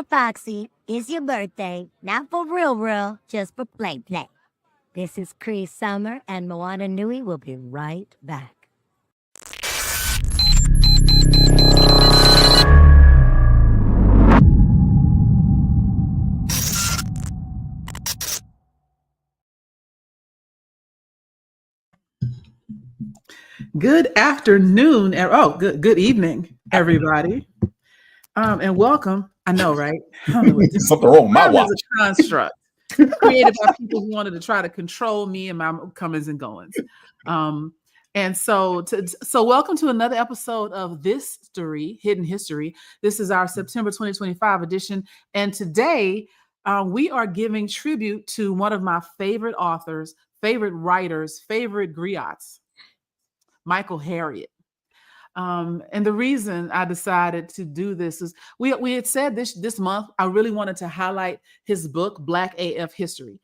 Yo, Foxy, it's your birthday. Not for real, just for play. This is Cree Summer, and Moana Nui will be right back. Good afternoon. Good evening, everybody. And welcome. I know, right? I don't know what this something wrong with my watch. Is a construct created by people who wanted to try to control me and my comings and goings. And so welcome to another episode of THIStory, Hidden History. This is our September 2025 edition. And today we are giving tribute to one of my favorite authors, favorite writers, favorite griots, Michael Harriot. And the reason I decided to do this is we had said this month, I really wanted to highlight his book, Black AF History,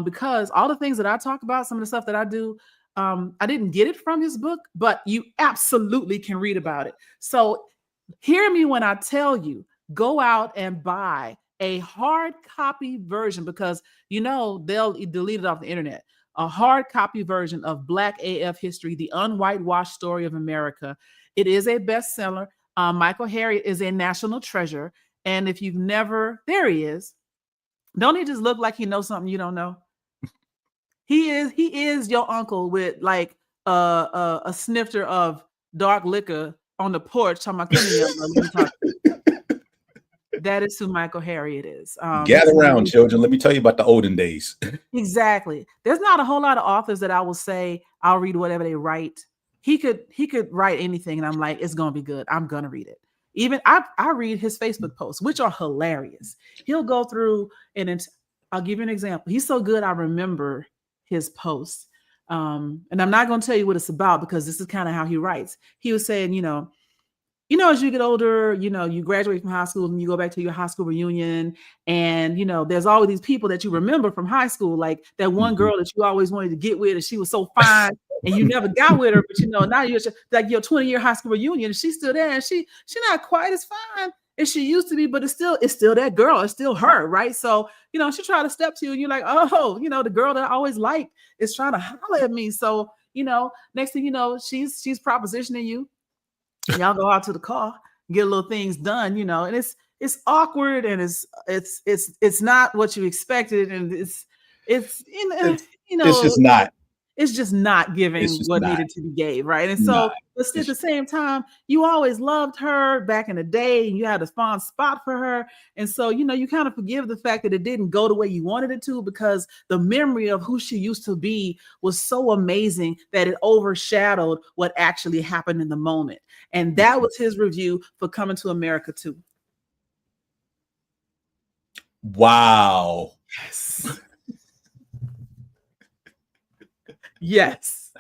because all the things that I talk about, some of the stuff that I do, I didn't get it from his book, but you absolutely can read about it. So hear me when I tell you, go out and buy a hard copy version, because they'll delete it off the internet. A hard copy version of Black AF History, the unwhitewashed story of America. It is a bestseller. Michael Harriot is a national treasure. And if you've never, there he is. Don't he just look like he knows something you don't know? He is your uncle with like a snifter of dark liquor on the porch talking about That is who Michael Harriot is. Gather around, children. Let me tell you about the olden days. Exactly. There's not a whole lot of authors that I will say I'll read whatever they write. He could write anything, and I'm like, it's gonna be good. I'm gonna read it. Even I read his Facebook posts, which are hilarious. He'll go through and I'll give you an example. He's so good, I remember his posts. And I'm not gonna tell you what it's about, because this is kind of how he writes. He was saying, as you get older, you graduate from high school and you go back to your high school reunion, and, there's always these people that you remember from high school, like that one girl that you always wanted to get with, and she was so fine and you never got with her, but now you're like your 20-year high school reunion and she's still there, and she's not quite as fine as she used to be, but it's still that girl. It's still her, right? So, she tried to step to you and you're like, oh, the girl that I always liked is trying to holler at me. So, next thing you know, she's propositioning you. Y'all go out to the car, get little things done, and it's awkward, and it's not what you expected, and it's just not giving what needed to be gave, right? And so, but at the same time, you always loved her back in the day, and you had a fond spot for her, and so you kind of forgive the fact that it didn't go the way you wanted it to, because the memory of who she used to be was so amazing that it overshadowed what actually happened in the moment. And that was his review for Coming to America 2. Wow. Yes. Yes.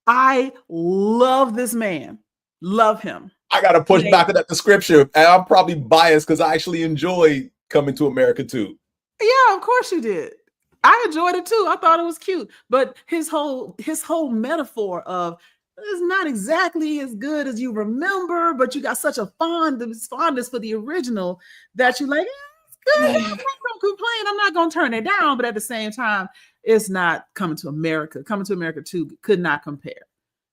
I love this man. Love him. I got to push back to that description. And I'm probably biased because I actually enjoy Coming to America too. Yeah, of course you did. I enjoyed it too. I thought it was cute. But his whole metaphor of it's not exactly as good as you remember, but you got such a fondness for the original that you're like, it's good. I'm not going to complain. I'm not going to turn it down. But at the same time, it's not Coming to America. Coming to America 2 could not compare,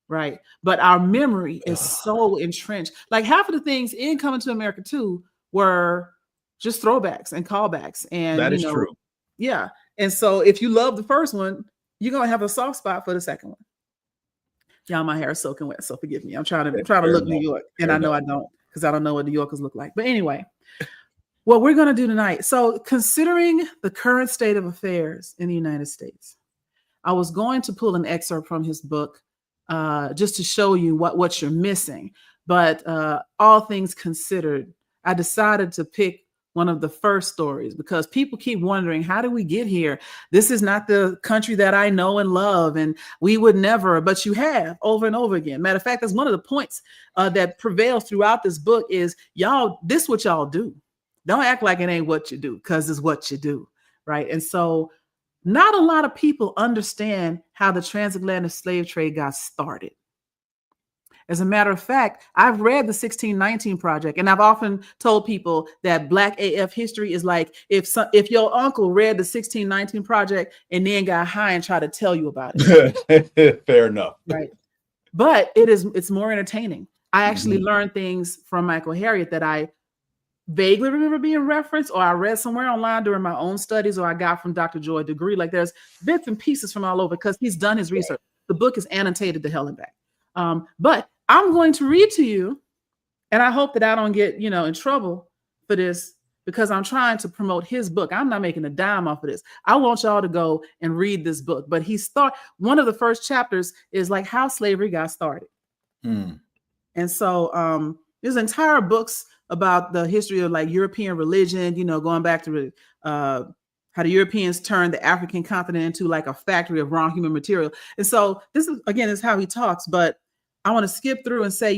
right? But our memory is so entrenched. Like half of the things in Coming to America 2 were just throwbacks and callbacks. And that is true. Yeah. And so if you love the first one, you're going to have a soft spot for the second one. Y'all, my hair is soaking wet, so forgive me. I'm trying to look New York, and I know I don't, because I don't know what New Yorkers look like. But anyway, what we're going to do tonight. So considering the current state of affairs in the United States, I was going to pull an excerpt from his book just to show you what you're missing. But all things considered, I decided to pick one of the first stories, because people keep wondering, how did we get here? This is not the country that I know and love, and we would never, but you have over and over again. Matter of fact, that's one of the points that prevails throughout this book is this what y'all do. Don't act like it ain't what you do, because it's what you do, right? And so not a lot of people understand how the transatlantic slave trade got started. As a matter of fact, I've read the 1619 Project, and I've often told people that Black AF history is like if your uncle read the 1619 Project and then got high and tried to tell you about it. Fair enough. Right. But it's more entertaining. I actually learned things from Michael Harriot that I vaguely remember being referenced, or I read somewhere online during my own studies, or I got from Dr. Joy Degree. Like there's bits and pieces from all over because he's done his research. The book is annotated to hell and back. But I'm going to read to you, and I hope that I don't get, in trouble for this because I'm trying to promote his book. I'm not making a dime off of this. I want y'all to go and read this book. But one of the first chapters is like how slavery got started. And so there's entire books about the history of like European religion, going back to how the Europeans turned the African continent into like a factory of raw human material. And so this is how he talks, but I want to skip through and say,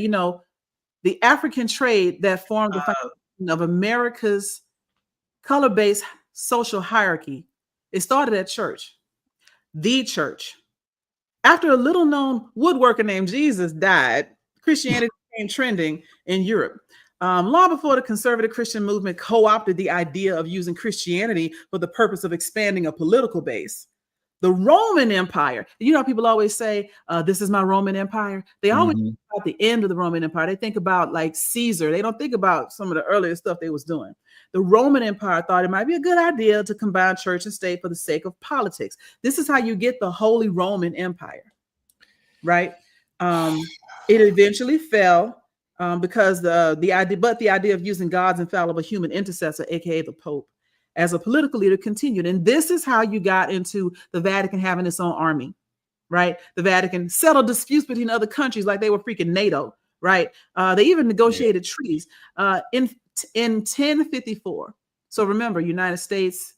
the African trade that formed the foundation of America's color-based social hierarchy, it started at church, the church. After a little-known woodworker named Jesus died, Christianity became trending in Europe. Long before the conservative Christian movement co-opted the idea of using Christianity for the purpose of expanding a political base, the Roman Empire, people always say, this is my Roman Empire. They always think about the end of the Roman Empire. They think about like Caesar. They don't think about some of the earlier stuff they was doing. The Roman Empire thought it might be a good idea to combine church and state for the sake of politics. This is how you get the Holy Roman Empire, right? It eventually fell because the idea of using God's infallible human intercessor, aka the Pope, as a political leader continued. And this is how you got into the Vatican having its own army, right? The Vatican settled disputes between other countries like they were freaking NATO, right? They even negotiated treaties in 1054. So remember, United States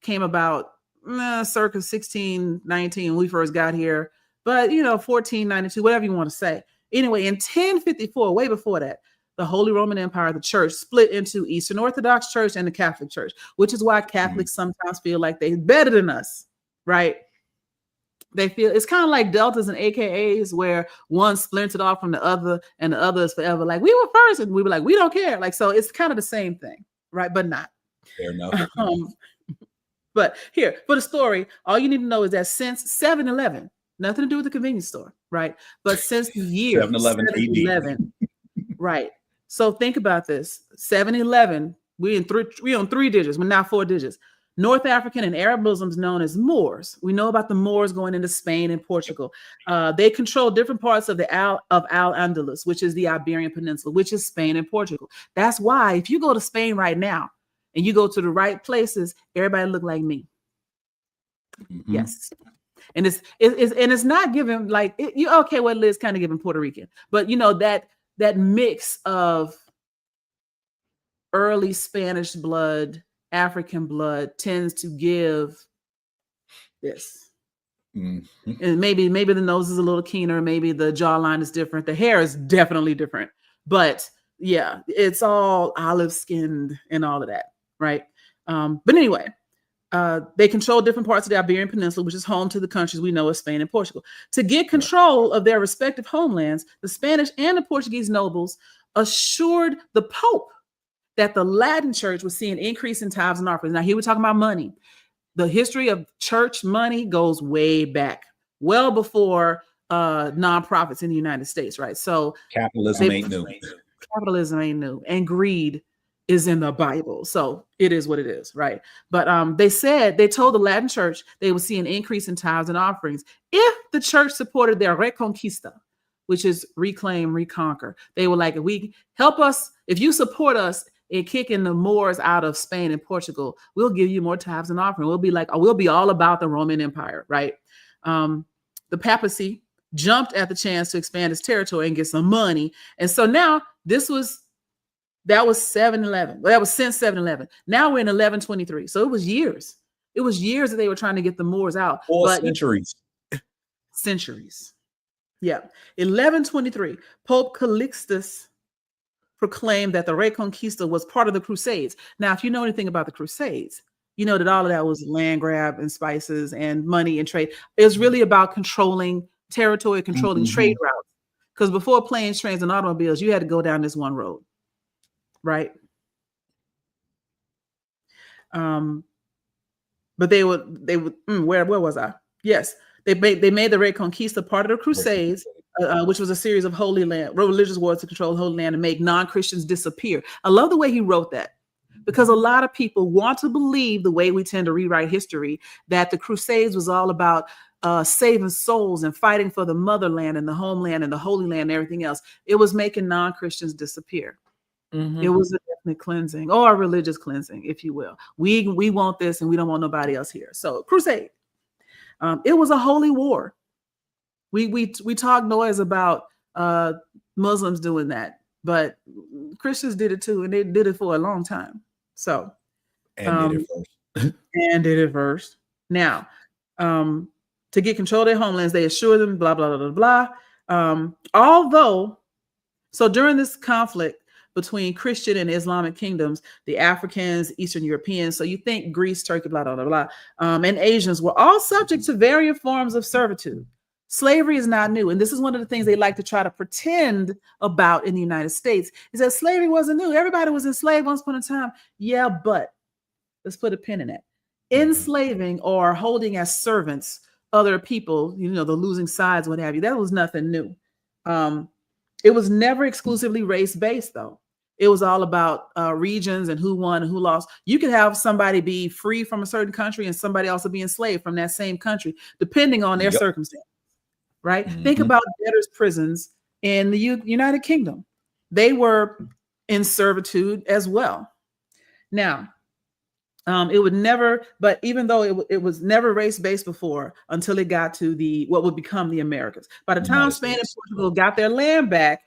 came about circa 1619 when we first got here, but 1492, whatever you want to say. Anyway, in 1054, way before that, the Holy Roman Empire, the church, split into Eastern Orthodox Church and the Catholic Church, which is why Catholics sometimes feel like they're better than us, right? They feel it's kind of like deltas and AKAs where one splintered off from the other and the other is forever like, we were first, and we were like, we don't care. Like, so it's kind of the same thing, right? But not. Fair enough. But here, for the story, all you need to know is that since 7-Eleven, nothing to do with the convenience store, right? But since the year 7-Eleven, right? So think about this: 7-Eleven, we on 3 digits, we're now 4 digits. North African and Arab Muslims known as Moors. We know about the Moors going into Spain and Portugal. They control different parts of Al-Andalus, which is the Iberian Peninsula, which is Spain and Portugal. That's why if you go to Spain right now and you go to the right places, everybody look like me. Yes. And it's not given like Liz kind of giving Puerto Rican, but that mix of early Spanish blood, African blood tends to give this. And maybe the nose is a little keener, maybe the jawline is different, the hair is definitely different, but yeah, it's all olive skinned and all of that, right? But anyway, they control different parts of the Iberian Peninsula, which is home to the countries we know as Spain and Portugal. To get control of their respective homelands, the Spanish and the Portuguese nobles assured the Pope that the Latin Church was seeing an increase in tithes and offerings. Now, here we're talking about money. The history of church money goes way back, well before nonprofits in the United States, right? So capitalism ain't new. Capitalism ain't new, and greed is in the Bible. So it is what it is, right? But they told the Latin Church they would see an increase in tithes and offerings if the church supported their reconquista, which is reclaim, reconquer. They were like, if you support us in kicking the Moors out of Spain and Portugal, we'll give you more tithes and offering. We'll be all about the Roman Empire, right? The papacy jumped at the chance to expand its territory and get some money. And so now that was 7-Eleven. Well, that was since 7-Eleven. Now we're in 1123. So it was years. It was years that they were trying to get the Moors out. Centuries. Centuries. Yeah. 1123, Pope Calixtus proclaimed that the Reconquista was part of the Crusades. Now, if you know anything about the Crusades, you know that all of that was land grab and spices and money and trade. It was really about controlling territory, controlling trade routes. Because before planes, trains, and automobiles, you had to go down this one road, right? But they would. Where was I? Yes, they made the Reconquista part of the Crusades, which was a series of religious wars to control Holy Land and make non-Christians disappear. I love the way he wrote that, because a lot of people want to believe, the way we tend to rewrite history, that the Crusades was all about saving souls and fighting for the motherland and the homeland and the Holy Land and everything else. It was making non-Christians disappear. It was a definite cleansing, or a religious cleansing, if you will. We want this, and we don't want nobody else here. So crusade. It was a holy war. We talk noise about Muslims doing that, but Christians did it too, and they did it for a long time. So did it first. And did it first. Now, to get control of their homelands, they assure them, blah blah blah blah blah. So during this conflict between Christian and Islamic kingdoms, the Africans, Eastern Europeans, so you think Greece, Turkey, blah, blah, blah, blah, and Asians were all subject to various forms of servitude. Slavery is not new. And this is one of the things they like to try to pretend about in the United States, is that slavery wasn't new. Everybody was enslaved once upon a time. Yeah, but let's put a pin in it. Enslaving or holding as servants other people, the losing sides, what have you, that was nothing new. It was never exclusively race-based, though. It was all about regions and who won and who lost. You could have somebody be free from a certain country and somebody also be enslaved from that same country, depending on their circumstance, right? Think about debtors' prisons in the United Kingdom. They were in servitude as well. Now, it would never, but even though it was never race-based before, until it got to what would become the Americas. By the time Spain and Portugal got their land back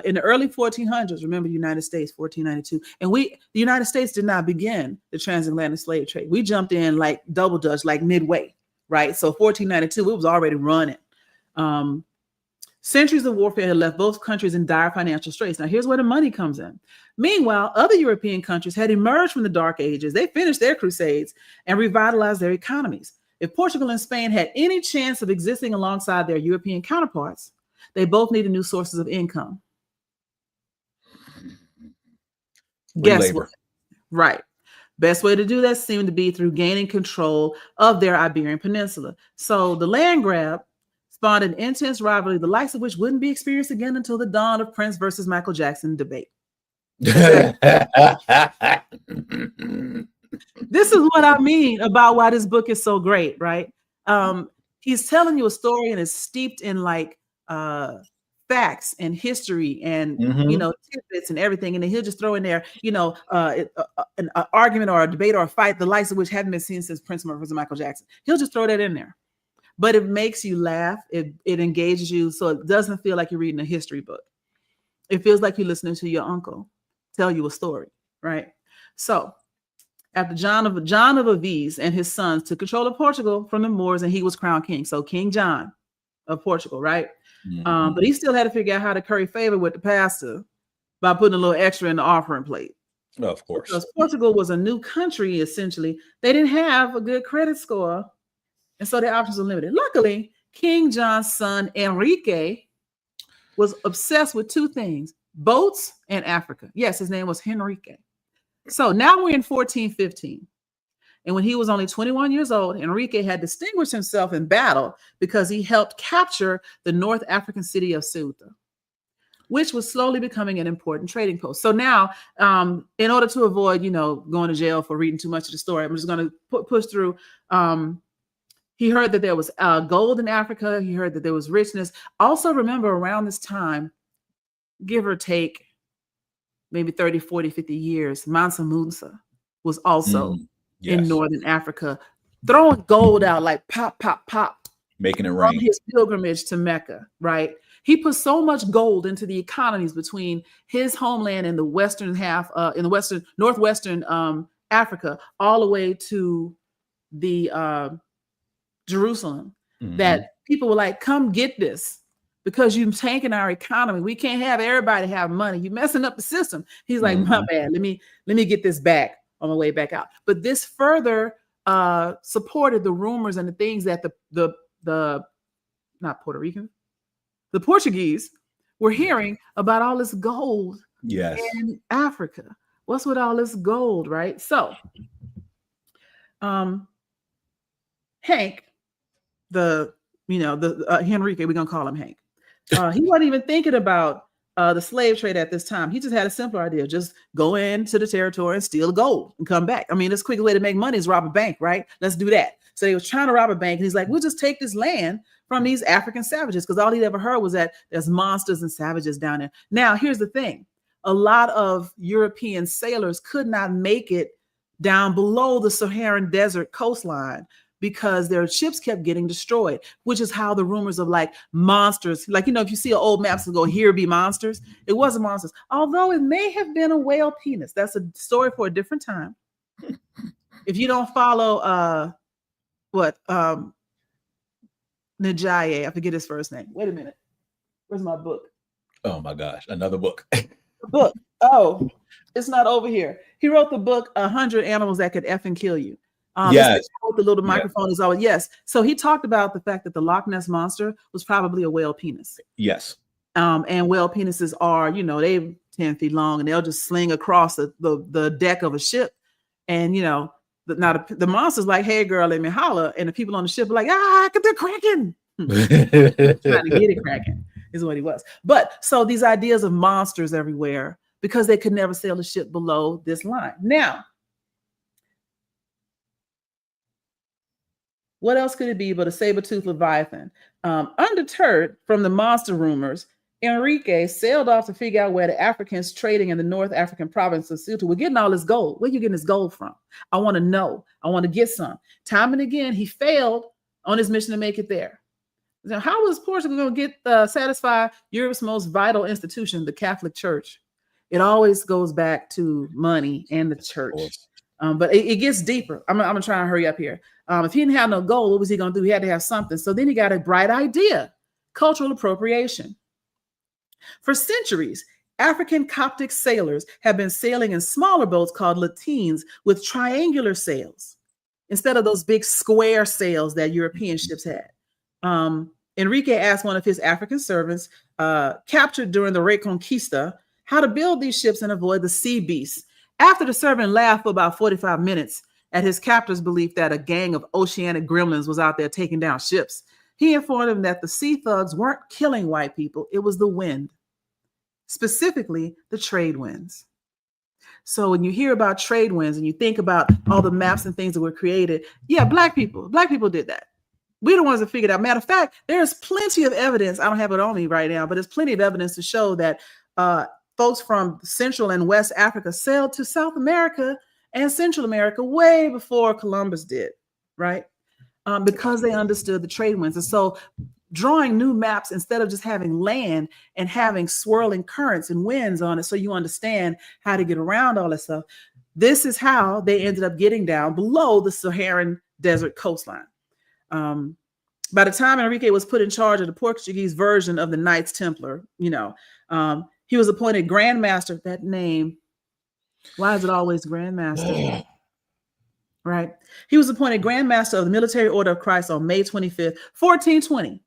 in the early 1400s, remember the United States, 1492, and the United States did not begin the transatlantic slave trade. We jumped in like double dutch, like midway, right? So 1492, it was already running. Centuries of warfare had left both countries in dire financial straits. Now, here's where the money comes in. Meanwhile, other European countries had emerged from the Dark Ages. They finished their crusades and revitalized their economies. If Portugal and Spain had any chance of existing alongside their European counterparts, they both needed new sources of income. Guess what? Right. Best way to do that seemed to be through gaining control of their Iberian Peninsula. So the land grab spawned an intense rivalry, the likes of which wouldn't be experienced again until the dawn of Prince versus Michael Jackson debate. This is what I mean about why this book is so great, right? He's telling you a story and it's steeped in like facts and history and tidbits and everything, and then he'll just throw in there an argument or a debate or a fight, the likes of which hadn't been seen since Prince versus Michael Jackson. He'll just throw that in there. But it makes you laugh. It engages you, so it doesn't feel like you're reading a history book. It feels like you're listening to your uncle tell you a story, right? So after John of Aviz and his sons took control of Portugal from the Moors, and he was crowned king. So King John of Portugal, right? But he still had to figure out how to curry favor with the pastor by putting a little extra in the offering plate. Of course. Because Portugal was a new country, essentially. They didn't have a good credit score, and so their options were limited. Luckily, King John's son, Enrique, was obsessed with two things: boats and Africa. Yes, his name was Enrique. So now we're in 1415. And when he was only 21 years old, Enrique had distinguished himself in battle because he helped capture the North African city of Ceuta, which was slowly becoming an important trading post. So now, in order to avoid, going to jail for reading too much of the story, I'm just going to push through. He heard that there was gold in Africa. He heard that there was richness. Also, remember, around this time, give or take maybe 30, 40, 50 years, Mansa Musa was also in Northern Africa, throwing gold out like pop, pop, pop. Making it rain. On his pilgrimage to Mecca, right? He put so much gold into the economies between his homeland and the western half, in the northwestern Africa, all the way to the Jerusalem, that people were like, come get this because you're tanking our economy. We can't have everybody have money. You're messing up the system. He's like, my bad. Let me get this back on my way back out. But this further supported the rumors and the things that the not Puerto Rican, the Portuguese we're hearing about all this gold Yes. in Africa. What's with all this gold, right? So, Hank, Henrique, we're gonna call him Hank. He wasn't even thinking about the slave trade at this time. He just had a simpler idea: just go into the territory and steal gold and come back. I mean, this quick way to make money is rob a bank, right? Let's do that. So he was trying to rob a bank, and he's like, "We'll just take this land from these African savages," because all he'd ever heard was that there's monsters and savages down there. Now, here's the thing: a lot of European sailors could not make it down below the Saharan desert coastline because their ships kept getting destroyed, which is how the rumors of like monsters, like, if you see an old maps and go, here be monsters, it wasn't monsters, although it may have been a whale penis. That's a story for a different time. If you don't follow, Najaye, I forget his first name. Wait a minute. Where's my book? Oh my gosh, another book. Book. Oh, it's not over here. He wrote the book, 100 Animals That Could Effing Kill You. Yes. The little microphone is always, yes. So he talked about the fact that the Loch Ness monster was probably a whale penis. Yes. And whale penises are, they 10 feet long, and they'll just sling across the deck of a ship. And, the monster's like, hey, girl, let me holler. And the people on the ship are like, they're cracking. Trying to get it cracking is what he was. But so these ideas of monsters everywhere, because they could never sail a ship below this line. Now, what else could it be but a saber-toothed leviathan? Undeterred from the monster rumors, Enrique sailed off to figure out where the Africans trading in the North African province of Ceuta were getting all this gold. Where are you getting this gold from? I want to know. I want to get some. Time and again, he failed on his mission to make it there. Now, how was Portugal going to get satisfy Europe's most vital institution, the Catholic Church? It always goes back to money and the church. But it gets deeper. I'm going to try and hurry up here. If he didn't have no gold, what was he going to do? He had to have something. So then he got a bright idea: cultural appropriation. For centuries, African Coptic sailors have been sailing in smaller boats called lateens with triangular sails instead of those big square sails that European ships had. Enrique asked one of his African servants, captured during the Reconquista, how to build these ships and avoid the sea beasts. After the servant laughed for about 45 minutes at his captor's belief that a gang of oceanic gremlins was out there taking down ships, he informed him that the sea thugs weren't killing white people. It was the wind, specifically the trade winds. So when you hear about trade winds and you think about all the maps and things that were created, black people did that. We're the ones that figured out. Matter of fact, there's plenty of evidence. I don't have it on me right now, but there's plenty of evidence to show that folks from Central and West Africa sailed to South America and Central America way before Columbus did, right? Because they understood the trade winds. And so drawing new maps instead of just having land and having swirling currents and winds on it so you understand how to get around all that stuff, this is how they ended up getting down below the Saharan desert coastline. By the time Enrique was put in charge of the Portuguese version of the Knights Templar, he was appointed Grand Master. That name, why is it always Grand Master? Right. He was appointed Grand Master of the Military Order of Christ on May 25th, 1420.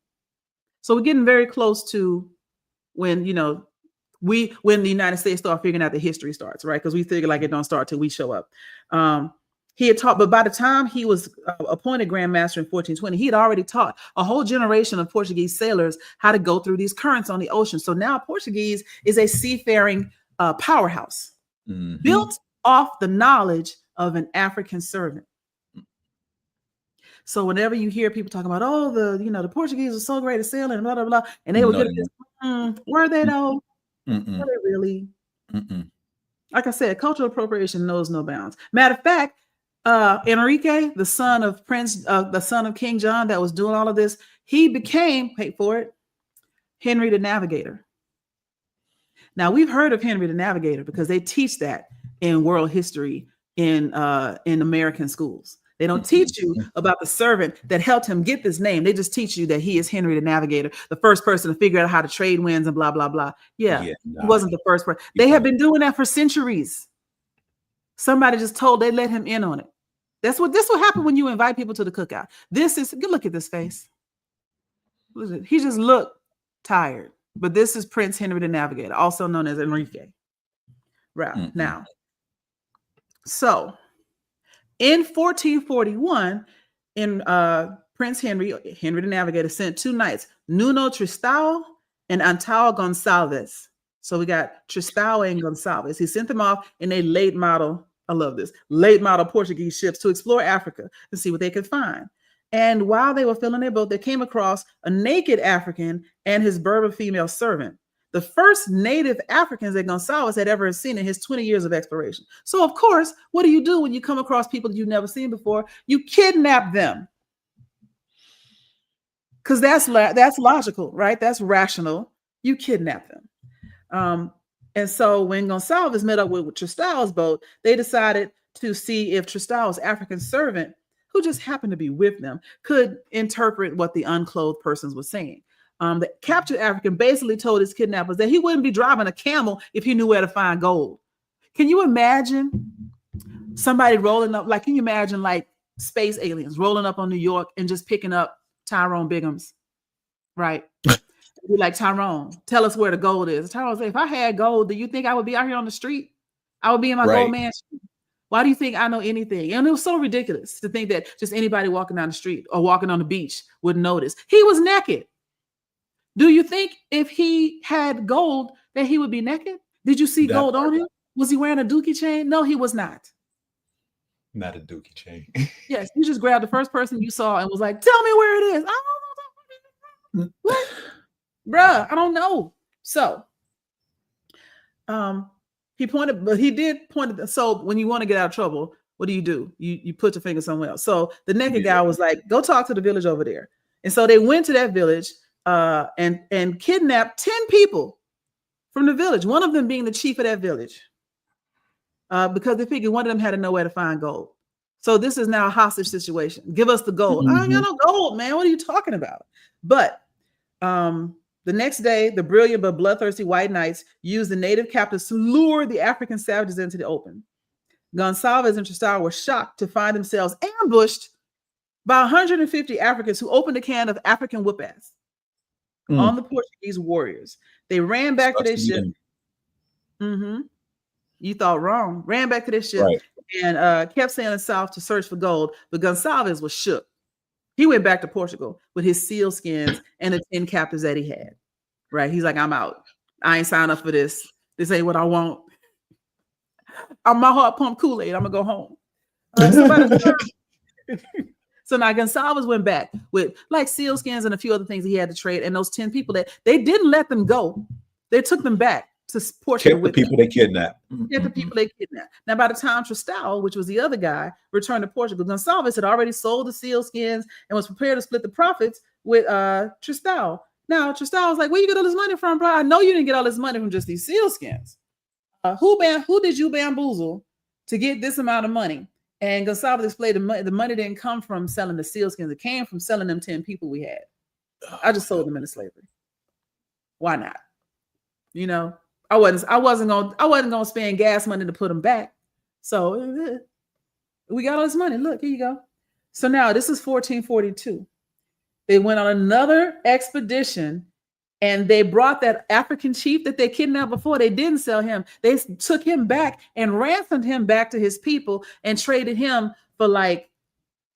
So we're getting very close to when, when the United States start figuring out the history starts, right? Because we figure like it don't start till we show up. He had taught, but by the time he was appointed Grand Master in 1420, he had already taught a whole generation of Portuguese sailors how to go through these currents on the ocean. So now Portuguese is a seafaring powerhouse built off the knowledge of an African servant. So whenever you hear people talking about, the Portuguese are so great at sailing, blah, blah, blah, and they were good at this, were they though? Were they really? Like I said, cultural appropriation knows no bounds. Matter of fact, Enrique, the son of King John that was doing all of this, he became, wait for it, Henry the Navigator. Now we've heard of Henry the Navigator because they teach that in world history in American schools. They don't teach you about the servant that helped him get this name. They just teach you that he is Henry the Navigator, the first person to figure out how to trade winds and blah, blah, blah. He wasn't the first person. They have been doing that for centuries. Somebody just they let him in on it. This will happen when you invite people to the cookout. Look at this face. He just looked tired. but this is Prince Henry the Navigator, also known as Enrique. Right. Mm-hmm. Now, so in 1441, Prince Henry the Navigator, sent 2 knights, Nuno Tristão and Antão Gonçalves. So we got Tristão and Gonçalves. He sent them off in a late model, I love this, late model Portuguese ships to explore Africa and see what they could find. And while they were filling their boat, they came across a naked African and his Berber female servant, the first native Africans that Gonçalves had ever seen in his 20 years of exploration. So, of course, what do you do when you come across people you've never seen before? You kidnap them. Because that's logical, right? That's rational. You kidnap them. And so when Gonçalves met up with Tristão's boat, they decided to see if Tristão's African servant, who just happened to be with them, could interpret what the unclothed persons were saying. The captured African basically told his kidnappers that he wouldn't be driving a camel if he knew where to find gold. Can you imagine somebody rolling up? Like, can you imagine like space aliens rolling up on New York and just picking up Tyrone Biggums, right? Be like, Tyrone, tell us where the gold is. Tyrone said, if I had gold, do you think I would be out here on the street? I would be in my gold mansion. Why do you think I know anything? And it was so ridiculous to think that just anybody walking down the street or walking on the beach would notice. He was naked. Do you think if he had gold that he would be naked? Did you see gold on him? Was he wearing a dookie chain? No, he was not. Not a dookie chain. Yes, you just grabbed the first person you saw and was like, tell me where it is. I don't know. What? Bruh, I don't know. So he did point. So when you want to get out of trouble, what do? You put your finger somewhere else. So the naked guy was like, go talk to the village over there. And so they went to that village and kidnapped 10 people from the village, one of them being the chief of that village, because they figured one of them had to know where to find gold. So this is now a hostage situation. Give us the gold. I ain't got no gold, man. What are you talking about? But the next day, the brilliant but bloodthirsty white knights used the native captives to lure the African savages into the open. Gonçalves and Tristão were shocked to find themselves ambushed by 150 Africans who opened a can of African whoop-ass on the Portuguese warriors. They ran back to their ship. You thought wrong. Ran back to their ship and kept sailing south to search for gold. But Gonçalves was shook. He went back to Portugal with his seal skins and the 10 captives that he had. Right? He's like, I'm out. I ain't signed up for this. This ain't what I want. My heart pumped Kool-Aid. I'm gonna go home. So now Gonçalves went back with like seal skins and a few other things he had to trade. And those 10 people that they didn't let them go. They took them back to Portugal. Kept the people they kidnapped. Kept the people they kidnapped. Now, by the time Tristão, which was the other guy, returned to Portugal, Gonçalves had already sold the seal skins and was prepared to split the profits with Tristão. Now, Tristão was like, where you get all this money from, bro? I know you didn't get all this money from just these seal skins. Who did you bamboozle to get this amount of money? And Gonçalves explained the money didn't come from selling the seal skins. It came from selling them 10 people we had. I just sold them into slavery. Why not? You know, I wasn't gonna spend gas money to put them back. So we got all this money. Look, here you go. So now this is 1442. They went on another expedition and they brought that African chief that they kidnapped before. They didn't sell him. They took him back and ransomed him back to his people and traded him for like,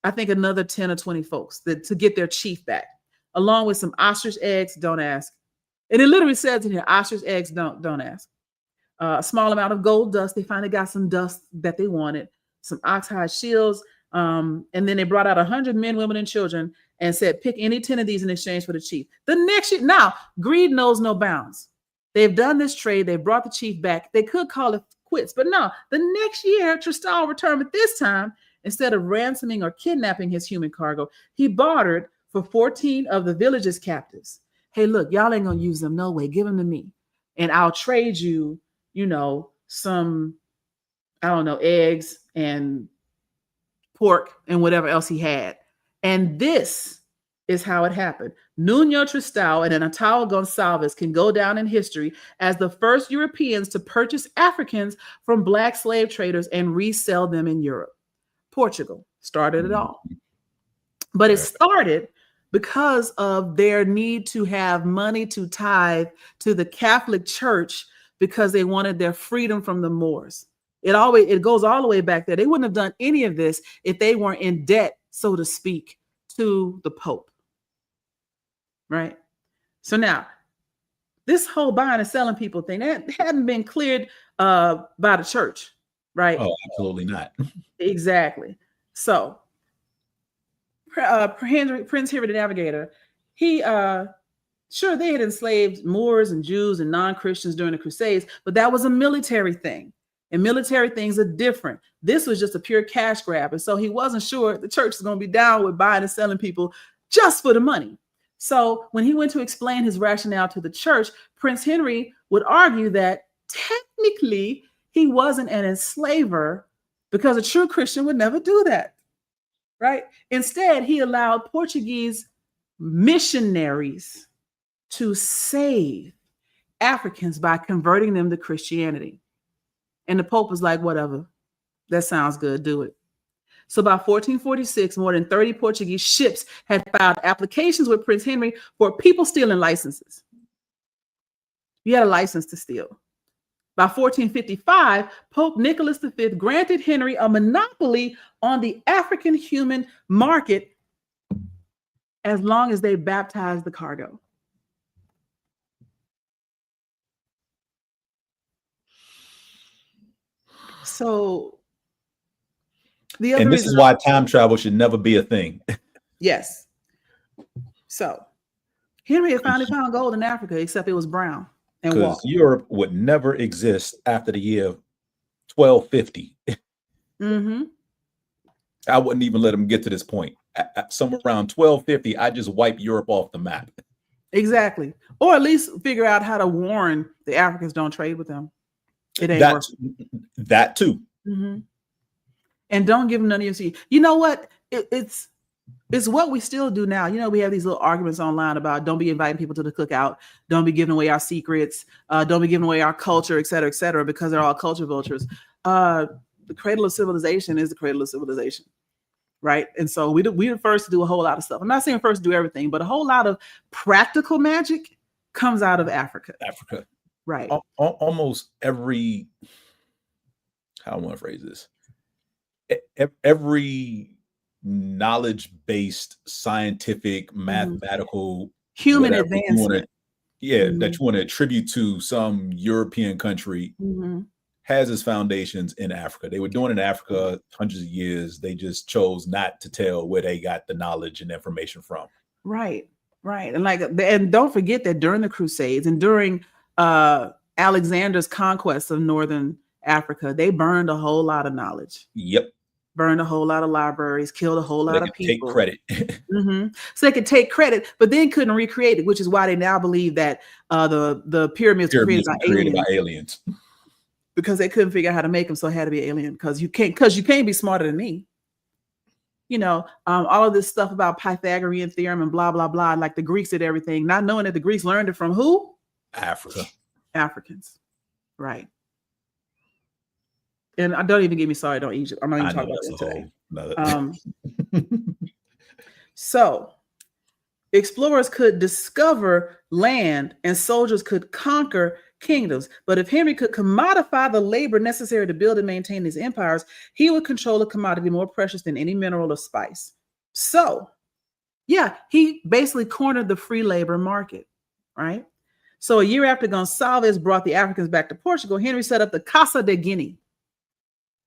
I think another 10 or 20 folks to get their chief back, along with some ostrich eggs. Don't ask. And it literally says in here, ostrich eggs, don't ask. A small amount of gold dust. They finally got some dust that they wanted, some oxhide shields. And then they brought out 100 men, women, and children and said, pick any 10 of these in exchange for the chief. The next year, now, greed knows no bounds. They've done this trade. They brought the chief back. They could call it quits. But no, the next year, Tristão returned. But this time, instead of ransoming or kidnapping his human cargo, he bartered for 14 of the village's captives. Hey, look, y'all ain't going to use them. No way. Give them to me. And I'll trade you, some, I don't know, eggs and pork and whatever else he had. And this is how it happened. Nuno Tristão and Antão Gonçalves can go down in history as the first Europeans to purchase Africans from Black slave traders and resell them in Europe. Portugal started it all. But it started because of their need to have money to tithe to the Catholic Church because they wanted their freedom from the Moors. It goes all the way back there. They wouldn't have done any of this if they weren't in debt, so to speak, to the Pope. Right? So now, this whole buying and selling people thing, that hadn't been cleared by the church, right? Oh, absolutely not. Exactly. So, Prince Henry the Navigator, he sure, they had enslaved Moors and Jews and non-Christians during the Crusades, but that was a military thing. And military things are different. This was just a pure cash grab. And so he wasn't sure the church is going to be down with buying and selling people just for the money. So when he went to explain his rationale to the church, Prince Henry would argue that technically he wasn't an enslaver because a true Christian would never do that. Right? Instead, he allowed Portuguese missionaries to save Africans by converting them to Christianity. And the Pope was like, whatever, that sounds good, do it. So by 1446, more than 30 Portuguese ships had filed applications with Prince Henry for people stealing licenses. You had a license to steal. By 1455, Pope Nicholas V granted Henry a monopoly on the African human market as long as they baptized the cargo. So this is why time travel should never be a thing. Yes. So Henry had finally found gold in Africa, except it was brown and because Europe would never exist after the year 1250. Mm-hmm. I wouldn't even let them get to this point. Somewhere around 1250, I just wipe Europe off the map. Exactly. Or at least figure out how to warn the Africans don't trade with them. It ain't that too. Mm-hmm. And don't give them none of your seed. You know what? It's what we still do now. You know, we have these little arguments online about don't be inviting people to the cookout, don't be giving away our secrets, don't be giving away our culture, et cetera, because they're all culture vultures. The cradle of civilization is the cradle of civilization, right? And so we the first to do a whole lot of stuff. I'm not saying first to do everything, but a whole lot of practical magic comes out of Africa. Right. Almost every, how do I want to phrase this? Every knowledge-based, scientific, mathematical, human advancement, that you want to attribute to some European country has its foundations in Africa. They were doing it in Africa hundreds of years. They just chose not to tell where they got the knowledge and information from. Right. And don't forget that during the Crusades and during Alexander's conquest of northern Africa, they burned a whole lot of knowledge. Yep. Burned a whole lot of libraries, killed a whole lot of people. Take credit. So they could take credit, but then couldn't recreate it, which is why they now believe that the pyramids were created by aliens. Because they couldn't figure out how to make them, so it had to be alien. Because you can't be smarter than me. You know, all of this stuff about Pythagorean theorem and blah blah blah, like the Greeks did everything, not knowing that the Greeks learned it from who? Africans, right? And don't even get me started on Egypt. I'm not even talking about that today. So explorers could discover land and soldiers could conquer kingdoms. But if Henry could commodify the labor necessary to build and maintain these empires, he would control a commodity more precious than any mineral or spice. So, yeah, he basically cornered the free labor market, right? So a year after Gonçalves brought the Africans back to Portugal, Henry set up the Casa de Guinea.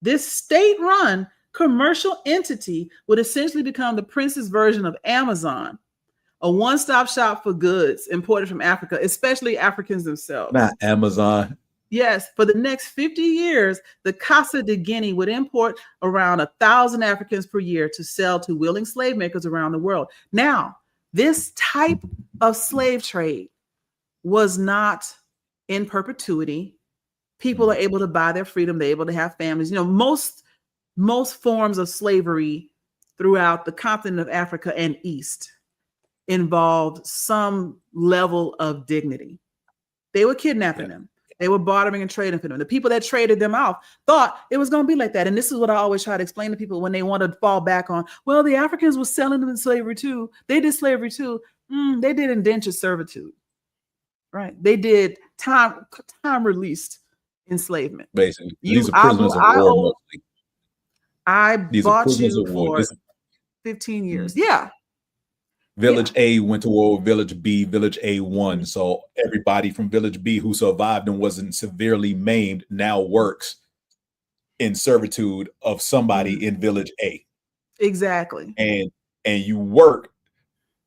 This state-run commercial entity would essentially become the prince's version of Amazon, a one-stop shop for goods imported from Africa, especially Africans themselves. Not Amazon. Yes, for the next 50 years, the Casa de Guinea would import around 1,000 Africans per year to sell to willing slave makers around the world. Now, this type of slave trade was not in perpetuity. People are able to buy their freedom. They're able to have families. You know, most forms of slavery throughout the continent of Africa and East involved some level of dignity. They were kidnapping them. They were bartering and trading for them. The people that traded them off thought it was going to be like that. And this is what I always try to explain to people when they want to fall back on, well, the Africans were selling them in slavery too. They did slavery too. They did indentured servitude, right? They did time released enslavement. Basically, these are prisoners of war mostly. I bought you for 15 years. Yeah. Village A went to war with Village B. Village A won. So everybody from Village B who survived and wasn't severely maimed now works in servitude of somebody in Village A. Exactly. And you work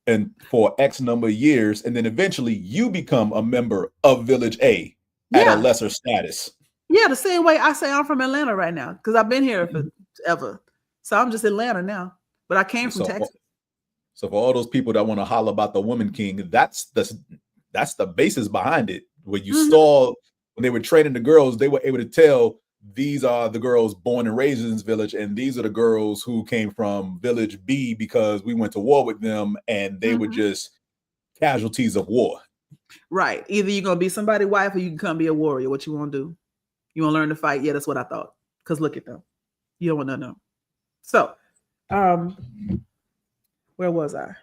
and for X number of years, and then eventually you become a member of Village A at a lesser status. Yeah, the same way I say I'm from Atlanta right now because I've been here forever. So I'm just Atlanta now, but I came from Texas. So for all those people that want to holler about the woman king, that's the basis behind it. When you saw when they were training the girls, they were able to tell these are the girls born and raised in this village, and these are the girls who came from Village B because we went to war with them, and they were just casualties of war. Right. Either you're gonna be somebody's wife or you can come be a warrior. What you want to do? You want to learn to fight? Yeah, that's what I thought. Because look at them. You don't want to know. So, where was I?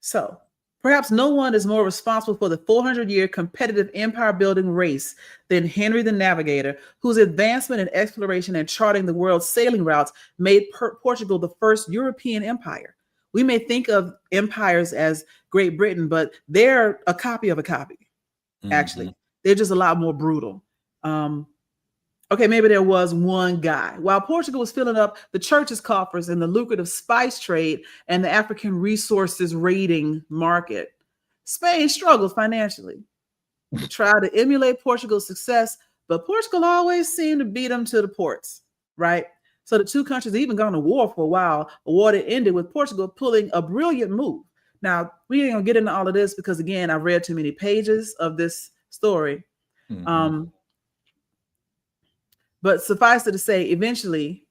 So, perhaps no one is more responsible for the 400-year competitive empire-building race than Henry the Navigator, whose advancement in exploration and charting the world's sailing routes made Portugal the first European empire. We may think of empires as Great Britain, but they're a copy of a copy, actually. They're just a lot more brutal. Okay, maybe there was one guy. While Portugal was filling up the church's coffers in the lucrative spice trade and the African resources raiding market, Spain struggled financially. Tried to emulate Portugal's success, but Portugal always seemed to beat them to the ports, right? So the two countries even gone to war for a while, a war that ended with Portugal pulling a brilliant move. Now, we ain't gonna get into all of this because, again, I've read too many pages of this story. But suffice it to say, eventually,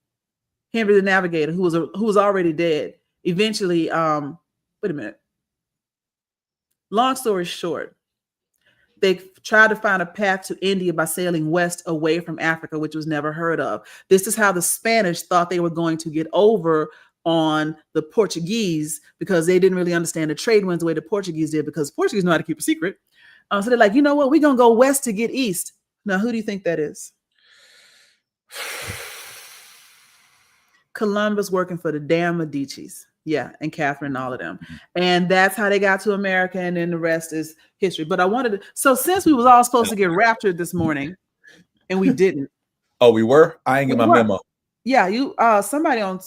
Henry the Navigator, who was already dead, eventually, wait a minute. Long story short, they tried to find a path to India by sailing west away from Africa, which was never heard of. This is how the Spanish thought they were going to get over on the Portuguese because they didn't really understand the trade winds the way the Portuguese did because Portuguese know how to keep a secret. So they're like, you know what? We're going to go west to get east. Now, who do you think that is? Columbus working for the damn Medicis. Yeah, and Catherine and all of them. And that's how they got to America, and then the rest is history. But I wanted to, so since we was all supposed to get raptured this morning, and we didn't. Oh, we were? I ain't get my memo. Yeah, you somebody on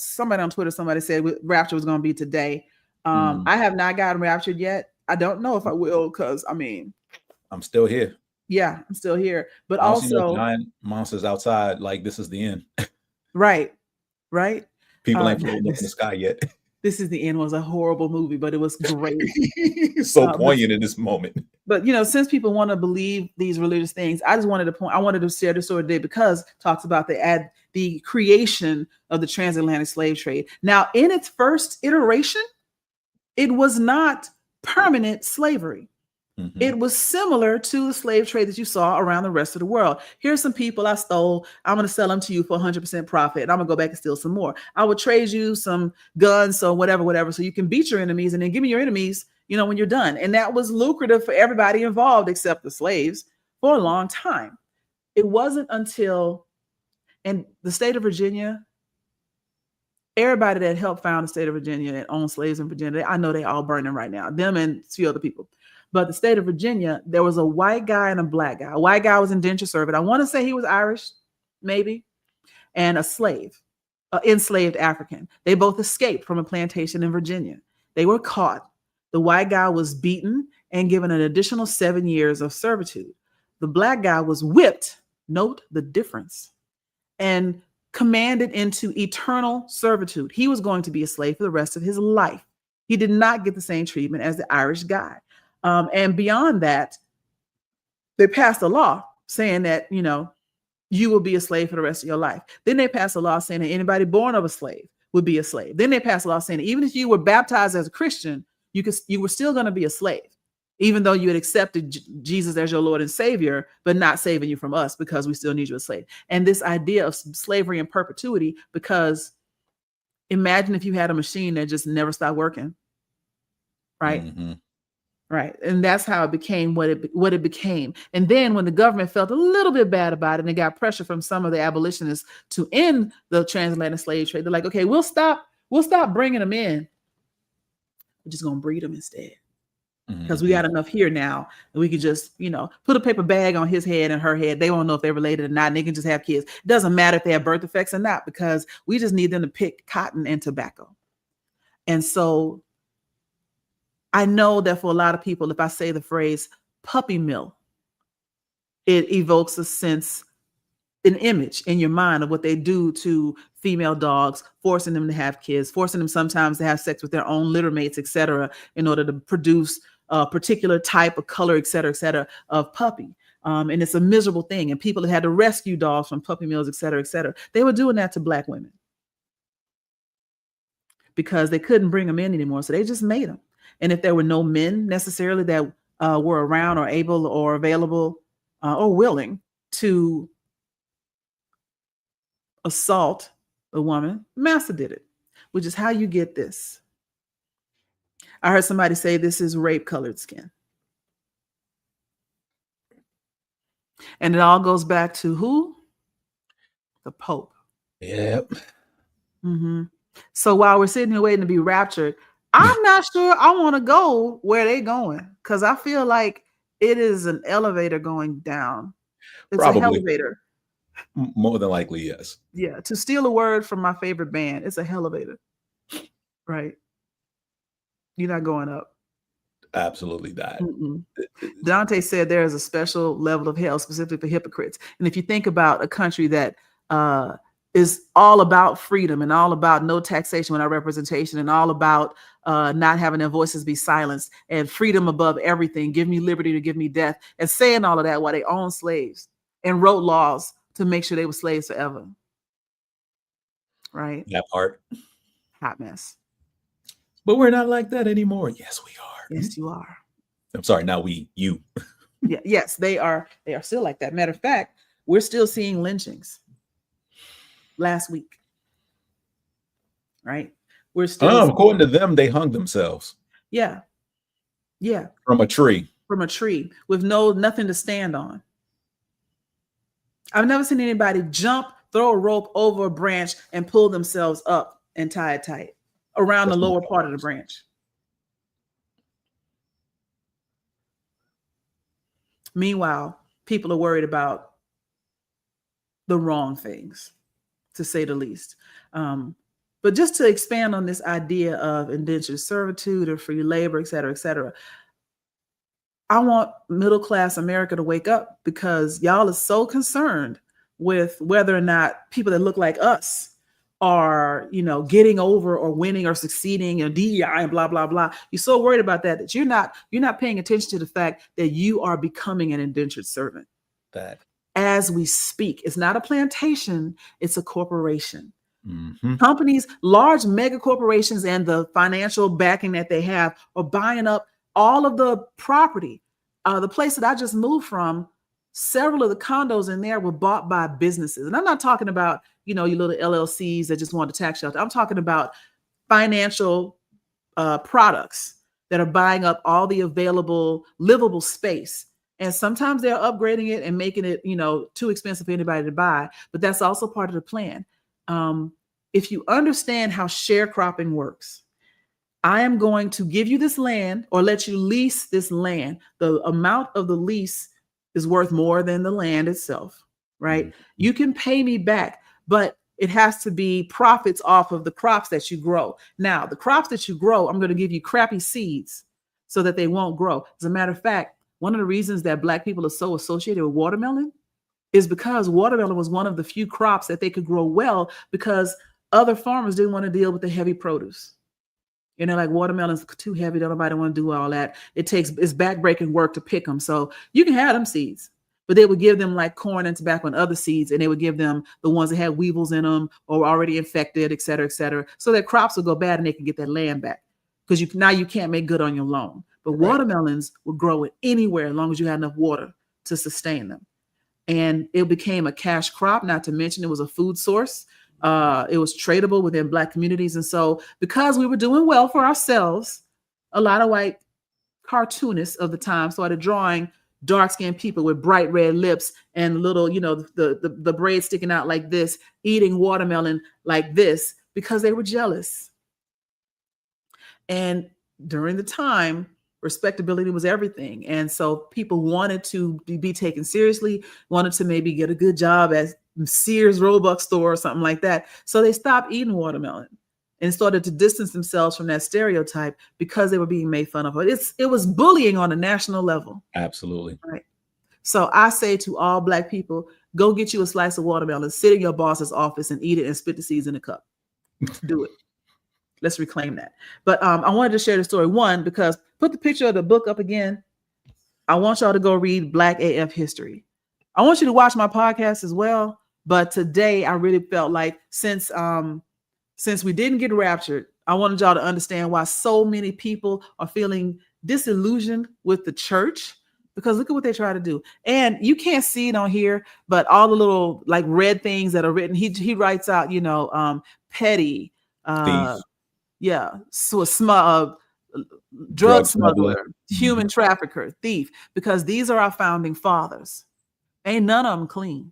Twitter, somebody said rapture was gonna be today. I have not gotten raptured yet. I don't know if I will, because I mean I'm still here. Yeah, I'm still here. But I don't also see no giant monsters outside, like this is the end. Right. People ain't floating up in the sky yet. This is the End was a horrible movie, but it was great. So poignant in this moment. But since people want to believe these religious things, I wanted to share this story today because it talks about the creation of the transatlantic slave trade. Now, in its first iteration, it was not permanent slavery. It was similar to the slave trade that you saw around the rest of the world. Here's some people I stole. I'm going to sell them to you for 100% profit. And I'm going to go back and steal some more. I will trade you some guns, so whatever, so you can beat your enemies and then give me your enemies, when you're done. And that was lucrative for everybody involved except the slaves for a long time. It wasn't until, in the state of Virginia, everybody that helped found the state of Virginia and owned slaves in Virginia, I know they all burning right now, them and a few other people. But the state of Virginia, there was a white guy and a black guy. A white guy was indentured servant. I want to say he was Irish, maybe, and a slave, enslaved African. They both escaped from a plantation in Virginia. They were caught. The white guy was beaten and given an additional 7 years of servitude. The black guy was whipped, note the difference, and commanded into eternal servitude. He was going to be a slave for the rest of his life. He did not get the same treatment as the Irish guy. And beyond that, they passed a law saying that, you will be a slave for the rest of your life. Then they passed a law saying that anybody born of a slave would be a slave. Then they passed a law saying that even if you were baptized as a Christian, you were still going to be a slave. even though you had accepted Jesus as your Lord and Savior, but not saving you from us because we still need you as slave. And this idea of slavery in perpetuity, because imagine if you had a machine that just never stopped working, right? Mm-hmm. Right. And that's how it became what it became. And then when the government felt a little bit bad about it and they got pressure from some of the abolitionists to end the transatlantic slave trade, they're like, okay, we'll stop bringing them in. We're just going to breed them instead. Because we got enough here now that we could just, put a paper bag on his head and her head. They won't know if they're related or not. And they can just have kids. It doesn't matter if they have birth defects or not, because we just need them to pick cotton and tobacco. And so I know that for a lot of people, if I say the phrase puppy mill, it evokes a sense, an image in your mind of what they do to female dogs, forcing them to have kids, forcing them sometimes to have sex with their own litter mates, et cetera, in order to produce a particular type of color, et cetera, of puppy. And it's a miserable thing. And people that had to rescue dogs from puppy mills, et cetera, they were doing that to Black women because they couldn't bring them in anymore. So they just made them. And if there were no men necessarily that were around or able or available or willing to assault a woman, Massa did it, which is how you get this. I heard somebody say this is rape-colored skin. And it all goes back to who? The Pope. Yep. Mm-hmm. So while we're sitting here waiting to be raptured, I'm not sure I want to go where they're going, because I feel like it is an elevator going down. It's Probably. an elevator. More than likely, yes. Yeah. To steal a word from my favorite band, it's a elevator. Right. You're not going up. Absolutely not. Mm-mm. Dante said there is a special level of hell specifically for hypocrites. And if you think about a country that is all about freedom and all about no taxation without representation and all about not having their voices be silenced and freedom above everything, give me liberty to give me death, and saying all of that while they owned slaves and wrote laws to make sure they were slaves forever. Right? That part. Hot mess. But we're not like that anymore. Yes, we are. Yes, you are. I'm sorry, not we, you. Yeah, yes, they are. They are still like that. Matter of fact, we're still seeing lynchings. Last week. Right? We're still according to them, they hung themselves. Yeah. Yeah. From a tree. From a tree with nothing to stand on. I've never seen anybody jump, throw a rope over a branch and pull themselves up and tie it tight around the lower part of the branch. Meanwhile, people are worried about the wrong things, to say the least. But just to expand on this idea of indentured servitude or free labor, et cetera, I want middle-class America to wake up, because y'all are so concerned with whether or not people that look like us are, getting over or winning or succeeding and DEI and blah, blah, blah. You're so worried about that you're not paying attention to the fact that you are becoming an indentured servant. That as we speak. It's not a plantation, it's a corporation. Mm-hmm. Companies, large mega corporations, and the financial backing that they have are buying up all of the property. The place that I just moved from, several of the condos in there were bought by businesses. And I'm not talking about, your little LLCs that just want a tax shelter. I'm talking about financial products that are buying up all the available livable space. And sometimes they're upgrading it and making it, too expensive for anybody to buy. But that's also part of the plan. If you understand how sharecropping works, I am going to give you this land or let you lease this land. The amount of the lease is worth more than the land itself, right? Mm-hmm. You can pay me back, but it has to be profits off of the crops that you grow. Now, the crops that you grow, I'm going to give you crappy seeds so that they won't grow. As a matter of fact, one of the reasons that Black people are so associated with watermelon is because watermelon was one of the few crops that they could grow well, because other farmers didn't want to deal with the heavy produce. Like watermelon's too heavy. Don't nobody want to do all that. It's backbreaking work to pick them. So you can have them seeds, but they would give them like corn and tobacco and other seeds. And they would give them the ones that had weevils in them or were already infected, et cetera, so that crops will go bad and they can get that land back. Because now you can't make good on your loan. But watermelons would grow anywhere as long as you had enough water to sustain them. And it became a cash crop, not to mention it was a food source. It was tradable within Black communities. And so because we were doing well for ourselves, a lot of white cartoonists of the time started drawing dark-skinned people with bright red lips and little, the braid sticking out like this, eating watermelon like this, because they were jealous. And during the time, respectability was everything. And so people wanted to be taken seriously, wanted to maybe get a good job at Sears Roebuck store or something like that. So they stopped eating watermelon and started to distance themselves from that stereotype because they were being made fun of. It was bullying on a national level. Absolutely. Right. So I say to all Black people, go get you a slice of watermelon, sit in your boss's office and eat it and spit the seeds in a cup. Do it. Let's reclaim that. But I wanted to share the story, one, because put the picture of the book up again. I want y'all to go read Black AF history. I want you to watch my podcast as well. But today I really felt like since we didn't get raptured, I wanted y'all to understand why so many people are feeling disillusioned with the church, because look at what they try to do. And you can't see it on here, but all the little like red things that are written, he writes out, petty, so a drug smuggler, human trafficker, thief, because these are our founding fathers. Ain't none of them clean.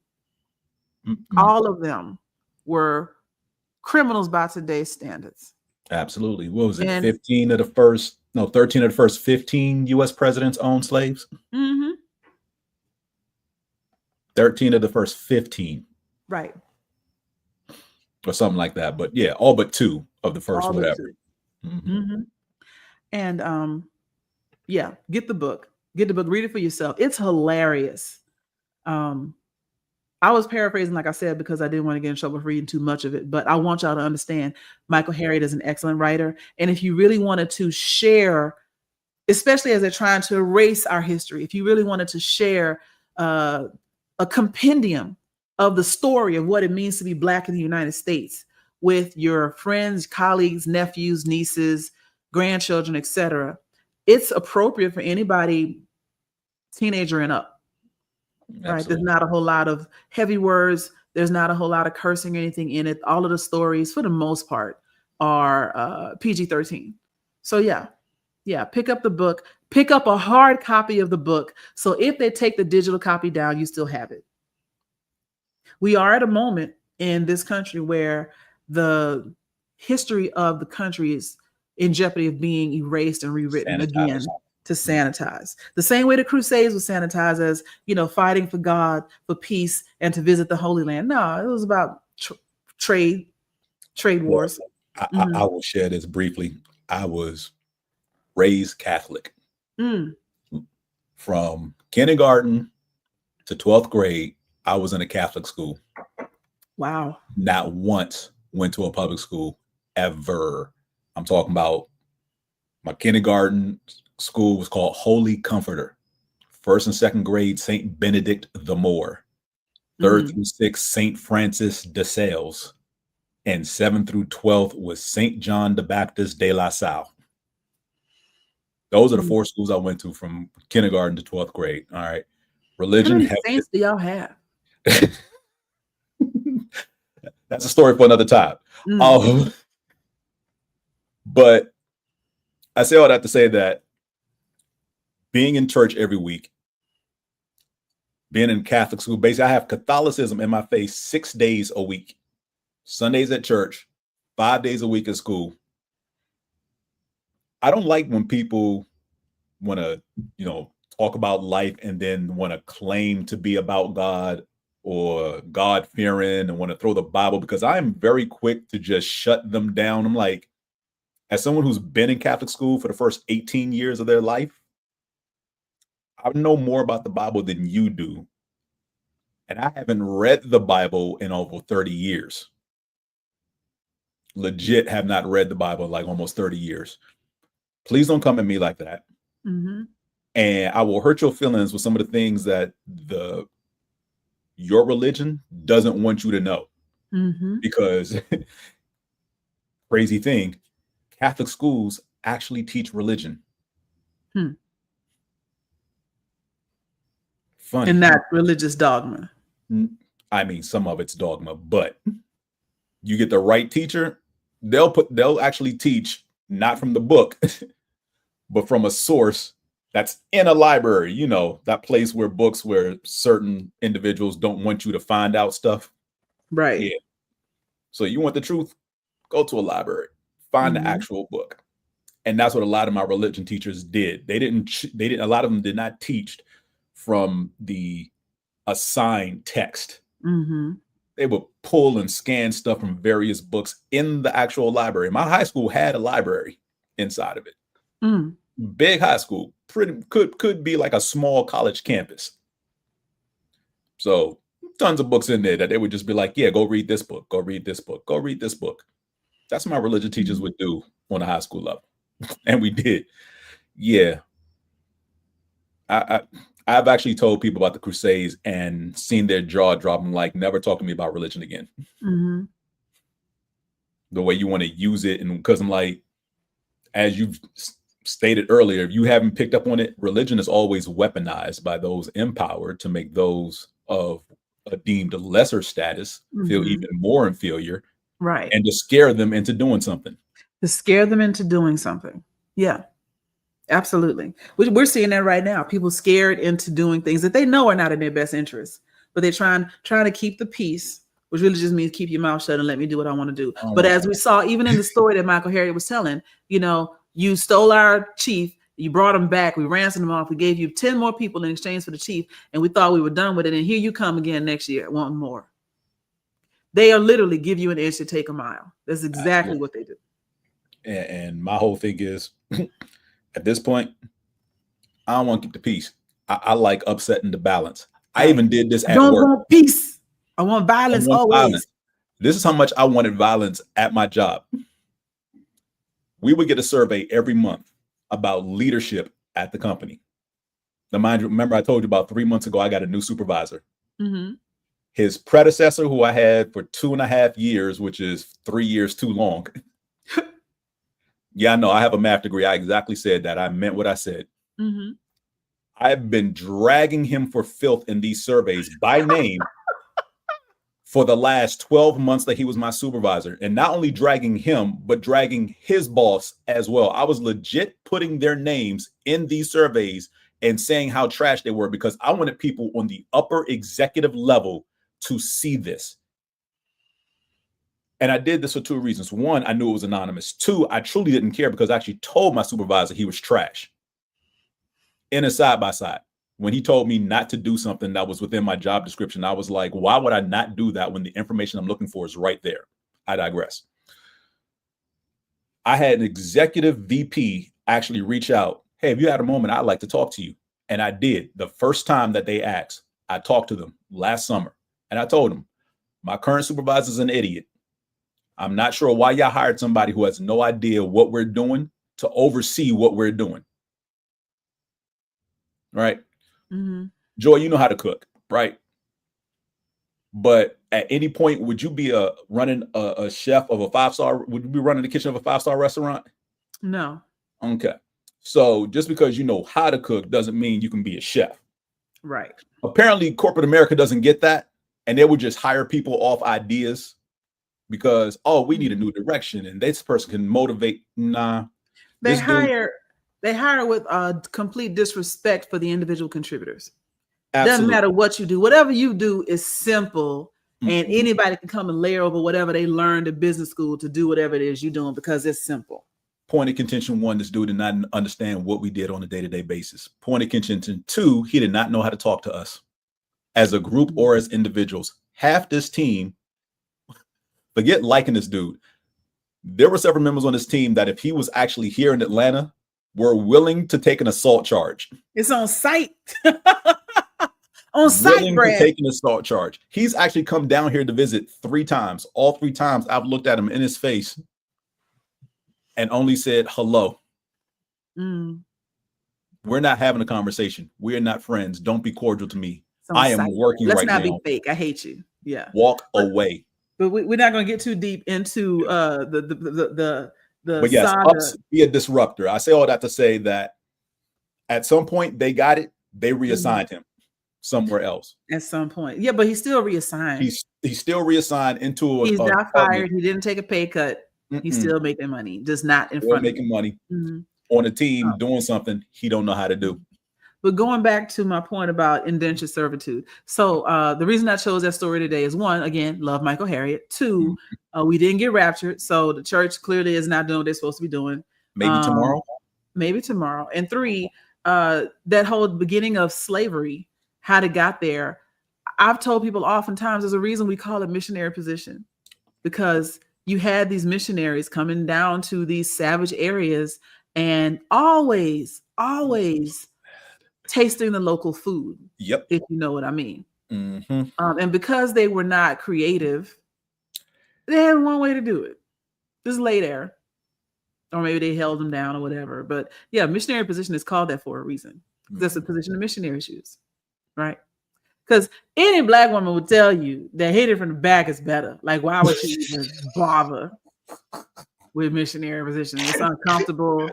All of them were criminals by today's standards. Absolutely. What was it? 13 of the first 15 U.S. presidents owned slaves. 13 of the first 15. Right. Or something like that. But yeah, all but 2 of the first, whatever. And get the book. Read it for yourself. It's hilarious. I was paraphrasing, like I said, because I didn't want to get in trouble for reading too much of it. But I want y'all to understand Michael Harriot is an excellent writer. And if you really wanted to share, especially as they're trying to erase our history, if you really wanted to share a compendium of the story of what it means to be Black in the United States with your friends, colleagues, nephews, nieces, grandchildren, etc., it's appropriate for anybody, teenager and up. Absolutely. Right. There's not a whole lot of heavy words. There's not a whole lot of cursing or anything in it. All of the stories, for the most part, are PG-13. So yeah, pick up the book. Pick up a hard copy of the book. So if they take the digital copy down, you still have it. We are at a moment in this country where the history of the country is in jeopardy of being erased and rewritten again. To sanitize the same way the Crusades were sanitized as, fighting for God, for peace, and to visit the Holy Land. No, it was about trade wars. I will share this briefly. I was raised Catholic. From kindergarten to 12th grade, I was in a Catholic school. Wow. Not once went to a public school ever. I'm talking about my kindergarten school was called Holy Comforter. 1st and 2nd grade, St. Benedict the Moor. 3rd through 6th, St. Francis de Sales. And 7th through 12th was St. John the Baptist de La Salle. Those are the 4 schools I went to from kindergarten to 12th grade. All right. Religion. How many saints do y'all have? That's a story for another time. But I say all that to say that being in church every week, being in Catholic school, basically I have Catholicism in my face 6 days a week. Sundays at church, 5 days a week at school. I don't like when people want to, talk about life and then want to claim to be about God or God-fearing and want to throw the Bible, because I am very quick to just shut them down. I'm like, as someone who's been in Catholic school for the first 18 years of their life, I know more about the Bible than you do. And I haven't read the Bible in over 30 years. Legit have not read the Bible in like almost 30 years. Please don't come at me like that. And I will hurt your feelings with some of the things that your religion doesn't want you to know. Because crazy thing, Catholic schools actually teach religion. Funny. And not religious dogma. I mean, some of it's dogma, but you get the right teacher, they'll actually teach not from the book, but from a source that's in a library, you know, that place where certain individuals don't want you to find out stuff. Right. Yeah. So you want the truth? Go to a library, find the actual book. And that's what a lot of my religion teachers did. They didn't, a lot of them did not teach from the assigned text. They would pull and scan stuff from various books in the actual library. My high school had a library inside of it. Big high school, could be like a small college campus. So tons of books in there that they would just be like, yeah, go read this book, go read this book, go read this book. That's what my religion teachers would do on a high school level. And we did. Yeah. I've actually told people about the Crusades and seen their jaw drop. I'm like, never talk to me about religion again. The way you want to use it. And because I'm like, as you've stated earlier, if you haven't picked up on it, religion is always weaponized by those empowered to make those of a deemed lesser status feel even more inferior. Right. And to scare them into doing something. Yeah. Absolutely. We're seeing that right now. People scared into doing things that they know are not in their best interest, but they're trying to keep the peace, which really just means keep your mouth shut and let me do what I want to do. But as we saw, even in the story that Michael Harriot was telling, you know, you stole our chief, you brought him back, we ransomed him off, we gave you 10 more people in exchange for the chief, and we thought we were done with it. And here you come again next year, wanting more. They are literally give you an inch to take a mile. That's exactly what they do. And my whole thing is, at this point, I don't want to keep the peace. I like upsetting the balance. I even did this at work. I don't want peace. I want violence always. Violence. This is how much I wanted violence at my job. We would get a survey every month about leadership at the company. Now, mind you, remember I told you about 3 months ago, I got a new supervisor. His predecessor, who I had for 2.5 years, which is 3 years too long. Yeah, I know. I have a math degree. I exactly said that. I meant what I said. I've been dragging him for filth in these surveys by name for the last 12 months that he was my supervisor. And not only dragging him, but dragging his boss as well. I was legit putting their names in these surveys and saying how trash they were because I wanted people on the upper executive level to see this. And I did this for 2 reasons. 1, I knew it was anonymous. 2, I truly didn't care because I actually told my supervisor he was trash. In a side-by-side. When he told me not to do something that was within my job description, I was like, why would I not do that when the information I'm looking for is right there? I digress. I had an executive VP actually reach out. Hey, if you had a moment, I'd like to talk to you. And I did. The first time that they asked, I talked to them last summer. And I told them, my current supervisor is an idiot. I'm not sure why y'all hired somebody who has no idea what we're doing to oversee what we're doing. Right? Joy, you know how to cook, right? But at any point, would you be running a chef of a 5-star? Would you be running the kitchen of a 5-star restaurant? No. Okay. So just because you know how to cook doesn't mean you can be a chef. Right. Apparently, corporate America doesn't get that. And they would just hire people off ideas because, oh, we need a new direction and this person can motivate. Nah. They hire with complete disrespect for the individual contributors. Absolutely. Doesn't matter what you do. Whatever you do is simple and anybody can come and layer over whatever they learned in business school to do whatever it is you're doing because it's simple. Point of contention 1, this dude did not understand what we did on a day-to-day basis. Point of contention 2, he did not know how to talk to us as a group or as individuals. Half this team, forget liking this dude. There were several members on this team that if he was actually here in Atlanta, were willing to take an assault charge. It's on site. On site, Brad. To take an assault charge. He's actually come down here to visit 3 times. All 3 times I've looked at him in his face and only said hello. We're not having a conversation. We're not friends. Don't be cordial to me. I am working right now. Let's not be fake. I hate you. Yeah. Walk away. But we're not going to get too deep into the but yes, be a disruptor. I say all that to say that At some point, they got it. They reassigned him somewhere else. At some point. Yeah, but he's still reassigned. He's still reassigned into He's not fired. He didn't take a pay cut. He's still making money, just not in front of making money on a team doing something he don't know how to do. But going back to my point about indentured servitude. So the reason I chose that story today is, one, again, love Michael Harriot. Two, we didn't get raptured. So the church clearly is not doing what they're supposed to be doing. Maybe tomorrow. Maybe tomorrow. And three, that whole beginning of slavery, how it got there. I've told people oftentimes there's a reason we call it missionary position, because you had these missionaries coming down to these savage areas and always tasting the local food. Yep. If you know what I mean. And because they were not creative, they had one way to do it. Just lay there. Or maybe they held them down or whatever. But yeah, missionary position is called that for a reason. That's the position the missionaries use. Right? Because any Black woman would tell you that hitting from the back is better. Like, why would you even bother with missionary position? It's uncomfortable.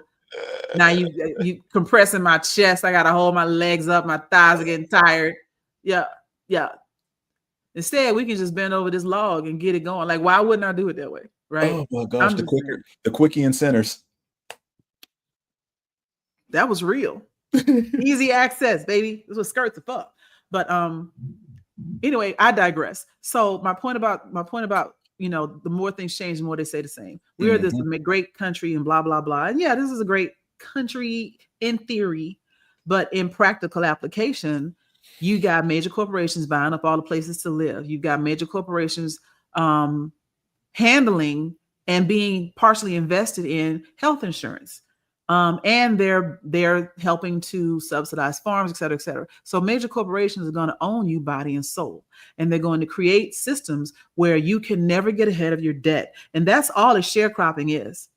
Now you compressing my chest. I gotta hold my legs up. My thighs are getting tired. Yeah. Instead, we can just bend over this log and get it going. Like, why wouldn't I do it that way? Right? Oh my gosh, the quickie and centers. That was real. Easy access, baby. This was skirts are fuck. But anyway, I digress. So my point about the more things change, the more they say the same. We are this great country and blah blah blah. And yeah, this is a great country in theory, but in practical application, you got major corporations buying up all the places to live. You've got major corporations handling and being partially invested in health insurance. And they're helping to subsidize farms, et cetera, et cetera. So major corporations are going to own you body and soul, and they're going to create systems where you can never get ahead of your debt. And that's all a sharecropping is.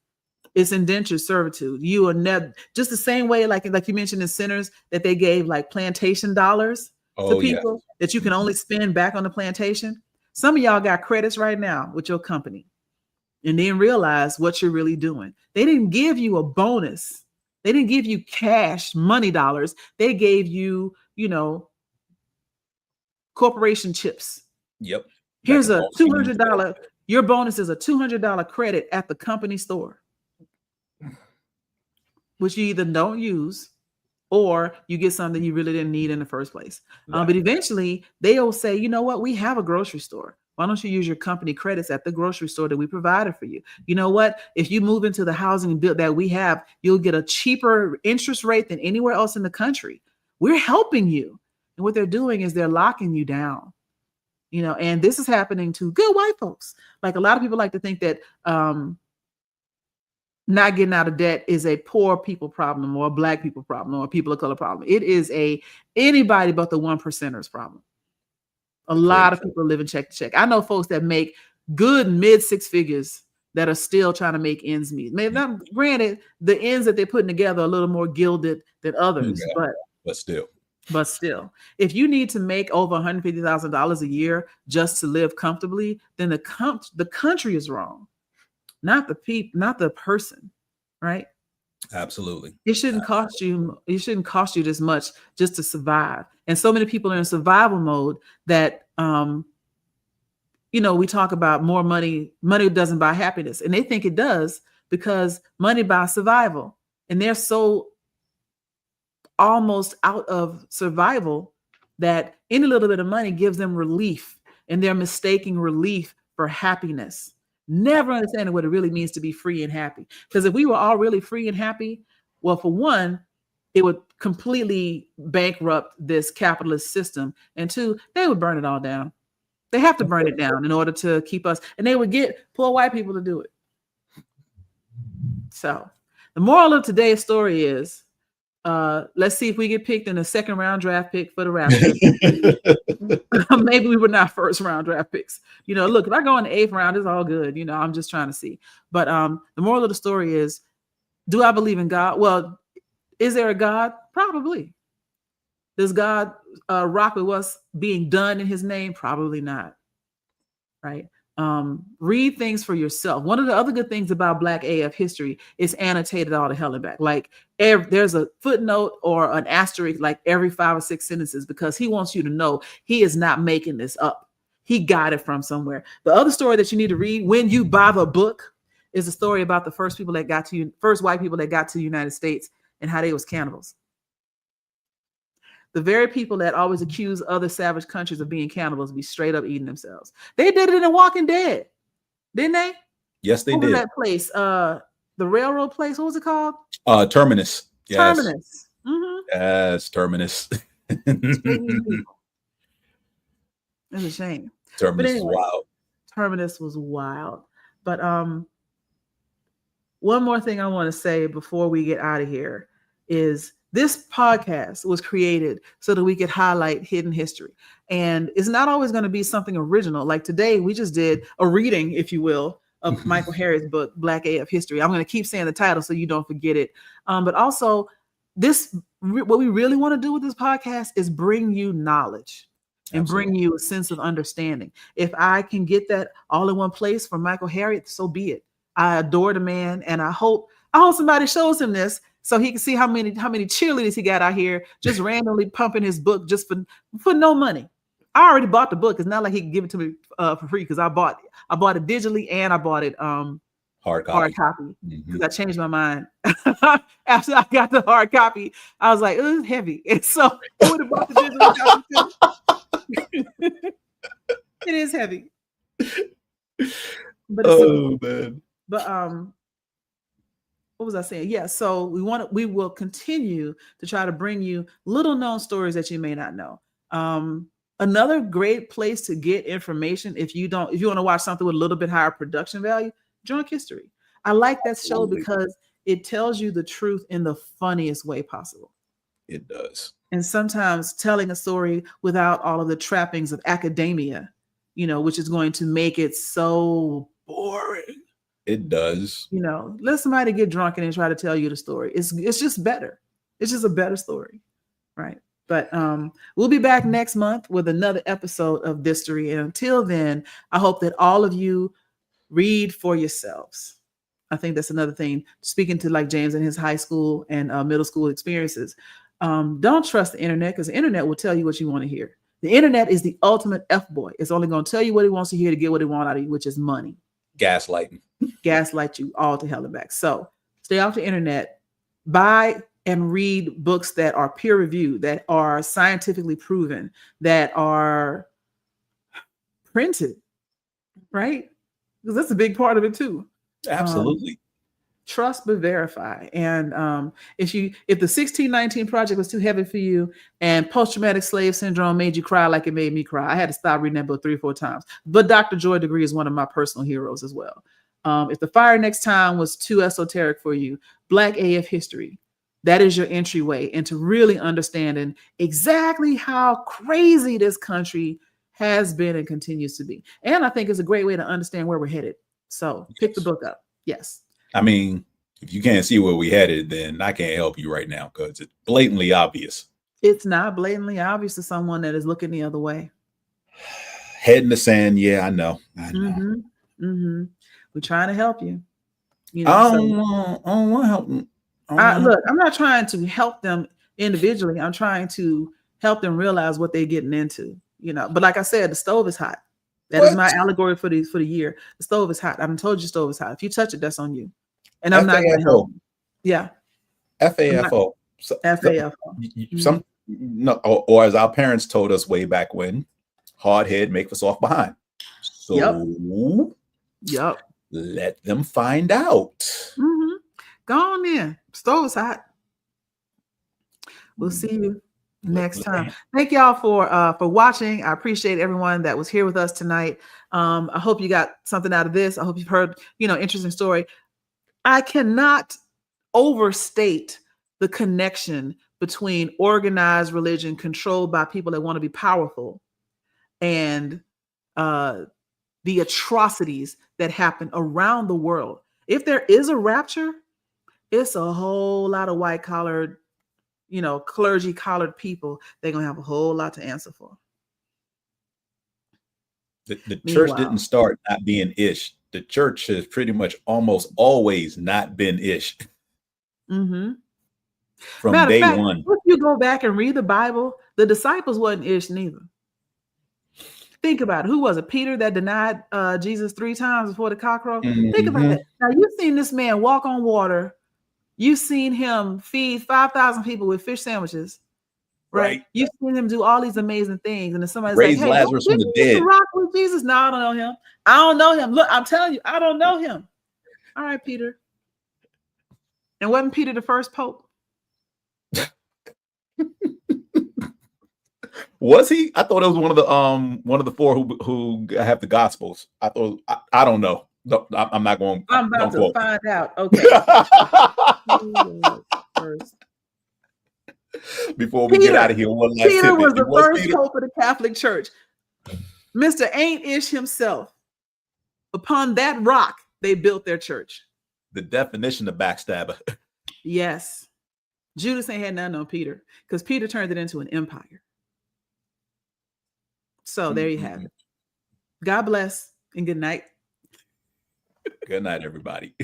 It's indentured servitude. You are never, just the same way, like you mentioned in centers, that they gave like plantation dollars to people that you can only spend back on the plantation. Some of y'all got credits right now with your company and then realize what you're really doing. They didn't give you a bonus. They didn't give you cash money dollars. They gave you, corporation chips. Yep. Here's a $200. Your bonus is a $200 credit at the company store, which you either don't use or you get something you really didn't need in the first place. But eventually they'll say, you know what? We have a grocery store. Why don't you use your company credits at the grocery store that we provided for you? You know what? If you move into the housing bill that we have, you'll get a cheaper interest rate than anywhere else in the country. We're helping you. And what they're doing is they're locking you down. And this is happening to good white folks. Like, a lot of people like to think that not getting out of debt is a poor people problem or a Black people problem or a people of color problem. It is anybody but the 1%ers problem. A lot of people living check to check. I know folks that make good mid six figures that are still trying to make ends meet. Maybe not, granted, the ends that they're putting together are a little more gilded than others, but still, if you need to make over $150,000 a year just to live comfortably, then the country is wrong, not the person, right? Absolutely. It shouldn't cost you. It shouldn't cost you this much just to survive. And so many people are in survival mode that, we talk about more money. Money doesn't buy happiness, and they think it does because money buys survival. And they're so almost out of survival that any little bit of money gives them relief, and they're mistaking relief for happiness. Never understanding what it really means to be free and happy. Because if we were all really free and happy, well, for one, it would completely bankrupt this capitalist system. And two, they would burn it all down. They have to burn it down in order to keep us. And they would get poor white people to do it. So the moral of today's story is, let's see if we get picked in a second round draft pick for the Raptors. Maybe we were not first round draft picks. Look, if I go in the 8th round, it's all good. I'm just trying to see. But the moral of the story is, do I believe in God? Well, is there a God? Probably. Does God rock with what's being done in his name? Probably not. Right. Read things for yourself. One of the other good things about Black AF history is annotated all the hell and back. Like there's a footnote or an asterisk like every 5 or 6 sentences, because he wants you to know he is not making this up. He got it from somewhere. The other story that you need to read when you buy the book is a story about the first white people that got to the United States and how they was cannibals. The very people that always accuse other savage countries of being cannibals be straight up eating themselves. They did it in The Walking Dead, didn't they? Yes, they what did. Was that place, the railroad place. What was it called? Terminus. Yes. Terminus. Mm-hmm. Yes, Terminus. It's a shame. Terminus anyway, was wild. Terminus was wild. But one more thing I want to say before we get out of here is this podcast was created so that we could highlight hidden history. And it's not always going to be something original. Like today, we just did a reading, if you will, of Michael Harriot's book, Black AF History. I'm going to keep saying the title so you don't forget it. But also, what we really want to do with this podcast is bring you knowledge and bring you a sense of understanding. If I can get that all in one place for Michael Harriot, so be it. I adore the man, and I hope somebody shows him this so he can see how many cheerleaders he got out here just randomly pumping his book just for no money. I already bought the book. It's not like he can give it to me for free, because I bought it digitally and I bought it hard copy because I changed my mind after I got the hard copy. I was like, it's heavy, and so I would have bought the digital copy too. It is heavy, but man. But what was I saying? Yeah, so we will continue to try to bring you little known stories that you may not know. Another great place to get information if you want to watch something with a little bit higher production value, Drunk History. I like that show because it tells you the truth in the funniest way possible. It does. And sometimes telling a story without all of the trappings of academia, which is going to make it so boring. It does. Let somebody get drunk and then try to tell you the story. It's just better. It's just a better story, right? But we'll be back next month with another episode of THIStory. And until then, I hope that all of you read for yourselves. I think that's another thing. Speaking to like James and his high school and middle school experiences, don't trust the internet, because the internet will tell you what you want to hear. The internet is the ultimate F-boy. It's only going to tell you what he wants to hear to get what he wants out of you, which is money. Gaslight you all to hell and back. So stay off the internet. Buy and read books that are peer reviewed, that are scientifically proven, that are printed, right? Because that's a big part of it too. Absolutely. Trust but verify. And if the 1619 Project was too heavy for you and post-traumatic slave syndrome made you cry like it made me cry, I had to stop reading that book 3 or 4 times. But Dr. Joy Degree is one of my personal heroes as well. If The Fire Next Time was too esoteric for you, Black AF History, that is your entryway into really understanding exactly how crazy this country has been and continues to be. And I think it's a great way to understand where we're headed. So pick the book up. Yes. I mean, if you can't see where we headed, then I can't help you right now, because it's blatantly obvious. It's not blatantly obvious to someone that is looking the other way. Head in the sand. Yeah, I know. Mm-hmm. Mm-hmm. We're trying to help you. I don't want to help them. Look, I'm not trying to help them individually. I'm trying to help them realize what they're getting into. But like I said, the stove is hot. That is my allegory for the year. The stove is hot. I told you the stove is hot. If you touch it, that's on you. And I'm not going to help you. Yeah. FAFO. FAFO. Or as our parents told us way back when, hard head make for soft behind. So yep. Let them find out. Mm-hmm. Go on in. Stove is hot. We'll see you next time. Thank y'all for watching. I appreciate everyone that was here with us tonight. I hope you got something out of this. I hope you've heard, interesting story. I cannot overstate the connection between organized religion controlled by people that want to be powerful and the atrocities that happen around the world. If there is a rapture, it's a whole lot of white collared, clergy collared people. They're going to have a whole lot to answer for. The church didn't start not being ish. The church has pretty much almost always not been ish. Mm-hmm. From Matter day of fact, one. if you go back and read the Bible, the disciples wasn't ish neither. Think about it. Who was it? Peter that denied Jesus 3 times before the cock crowed? Mm-hmm. Think about that. Now, you've seen this man walk on water. You've seen him feed 5,000 people with fish sandwiches. Right? You've seen him do all these amazing things. And then somebody's raise like, hey, Lazarus from the dead. Rock with Jesus. No, I don't know him. I don't know him. Look, I'm telling you, I don't know him. All right, Peter. And wasn't Peter the first pope? Was he? I thought it was one of the 4 who have the Gospels. I thought I don't know. No, I'm not going. I'm about to find out. Okay. First. Before we get out of here, one last Peter was the first Peter? pope of the Catholic Church. Mr. Ain't Ish himself. Upon that rock, they built their church. The definition of backstabber. Yes. Judas ain't had nothing on Peter because Peter turned it into an empire. So there you have it. God bless and good night. Good night, everybody.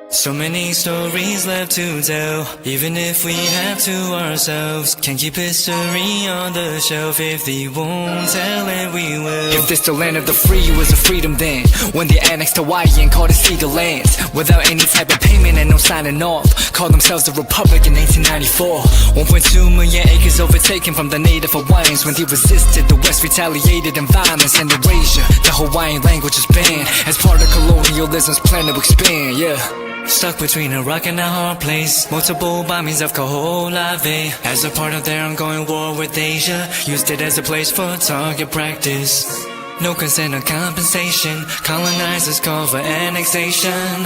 So many stories left to tell, even if we have to ourselves. Can't keep history on the shelf. If they won't tell it, we will. If this the land of the free, was a freedom then, when they annexed Hawaii and called it Seagull lands, without any type of payment and no signing off. Called themselves the Republic in 1894. 1.2 million acres overtaken from the native Hawaiians. When they resisted, the West retaliated in violence and erasure. The Hawaiian language is banned as part of colonialism's plan to expand, yeah. Stuck between a rock and a hard place. Multiple bombings of Kaho'olawe as a part of their ongoing war with Asia. Used it as a place for target practice. No consent or compensation. Colonizers call for annexation.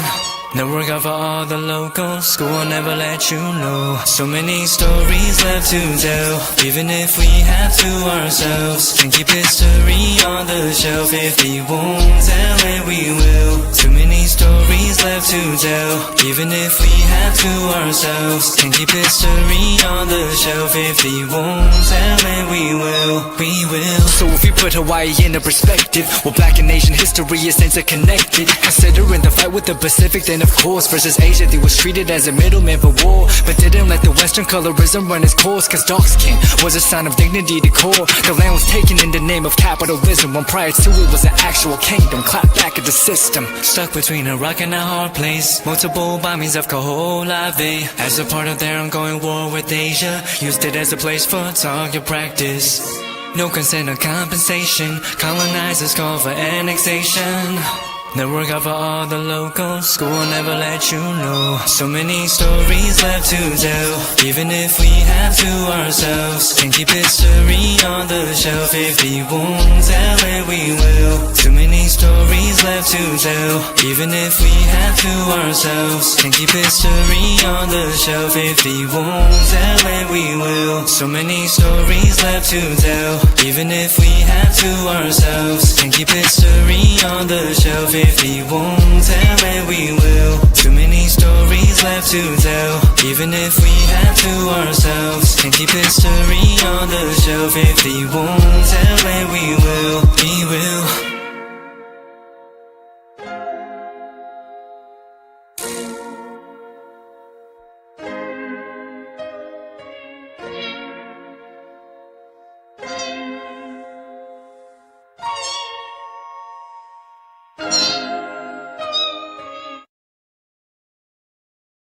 No regard for all the locals. School will never let you know. So many stories left to tell, even if we have to ourselves. Can keep history on the shelf. If they won't tell it, we will. Too many stories left to tell, even if we have to ourselves. Can keep history on the shelf. If they won't tell it, we will. We will. So if you put Hawaii into perspective, well, Black and Asian history is interconnected. Considering the fight with the Pacific, then of course versus Asia, they was treated as a middleman for war, but didn't let the Western colorism run its course. Cause dark skin was a sign of dignity to core. The land was taken in the name of capitalism, when prior to it was an actual kingdom. Clap back at the system. Stuck between a rock and a hard place. Multiple bombings of Kaho'olawe as a part of their ongoing war with Asia. Used it as a place for target practice. No consent or compensation. Colonizers call for annexation. No regard for all the locals. School will never let you know. So many stories left to tell, even if we have to ourselves. Can keep history on the shelf. If they won't tell it, we will. Too many stories left to tell, even if we have to ourselves. Can keep history on the shelf. If they won't tell it, we will. So many stories left to tell, even if we have to ourselves. Can keep history on the shelf. If they won't tell it, we will. Too many stories left to tell, even if we have to ourselves. Can keep history on the shelf. If they won't tell it, we will. We will.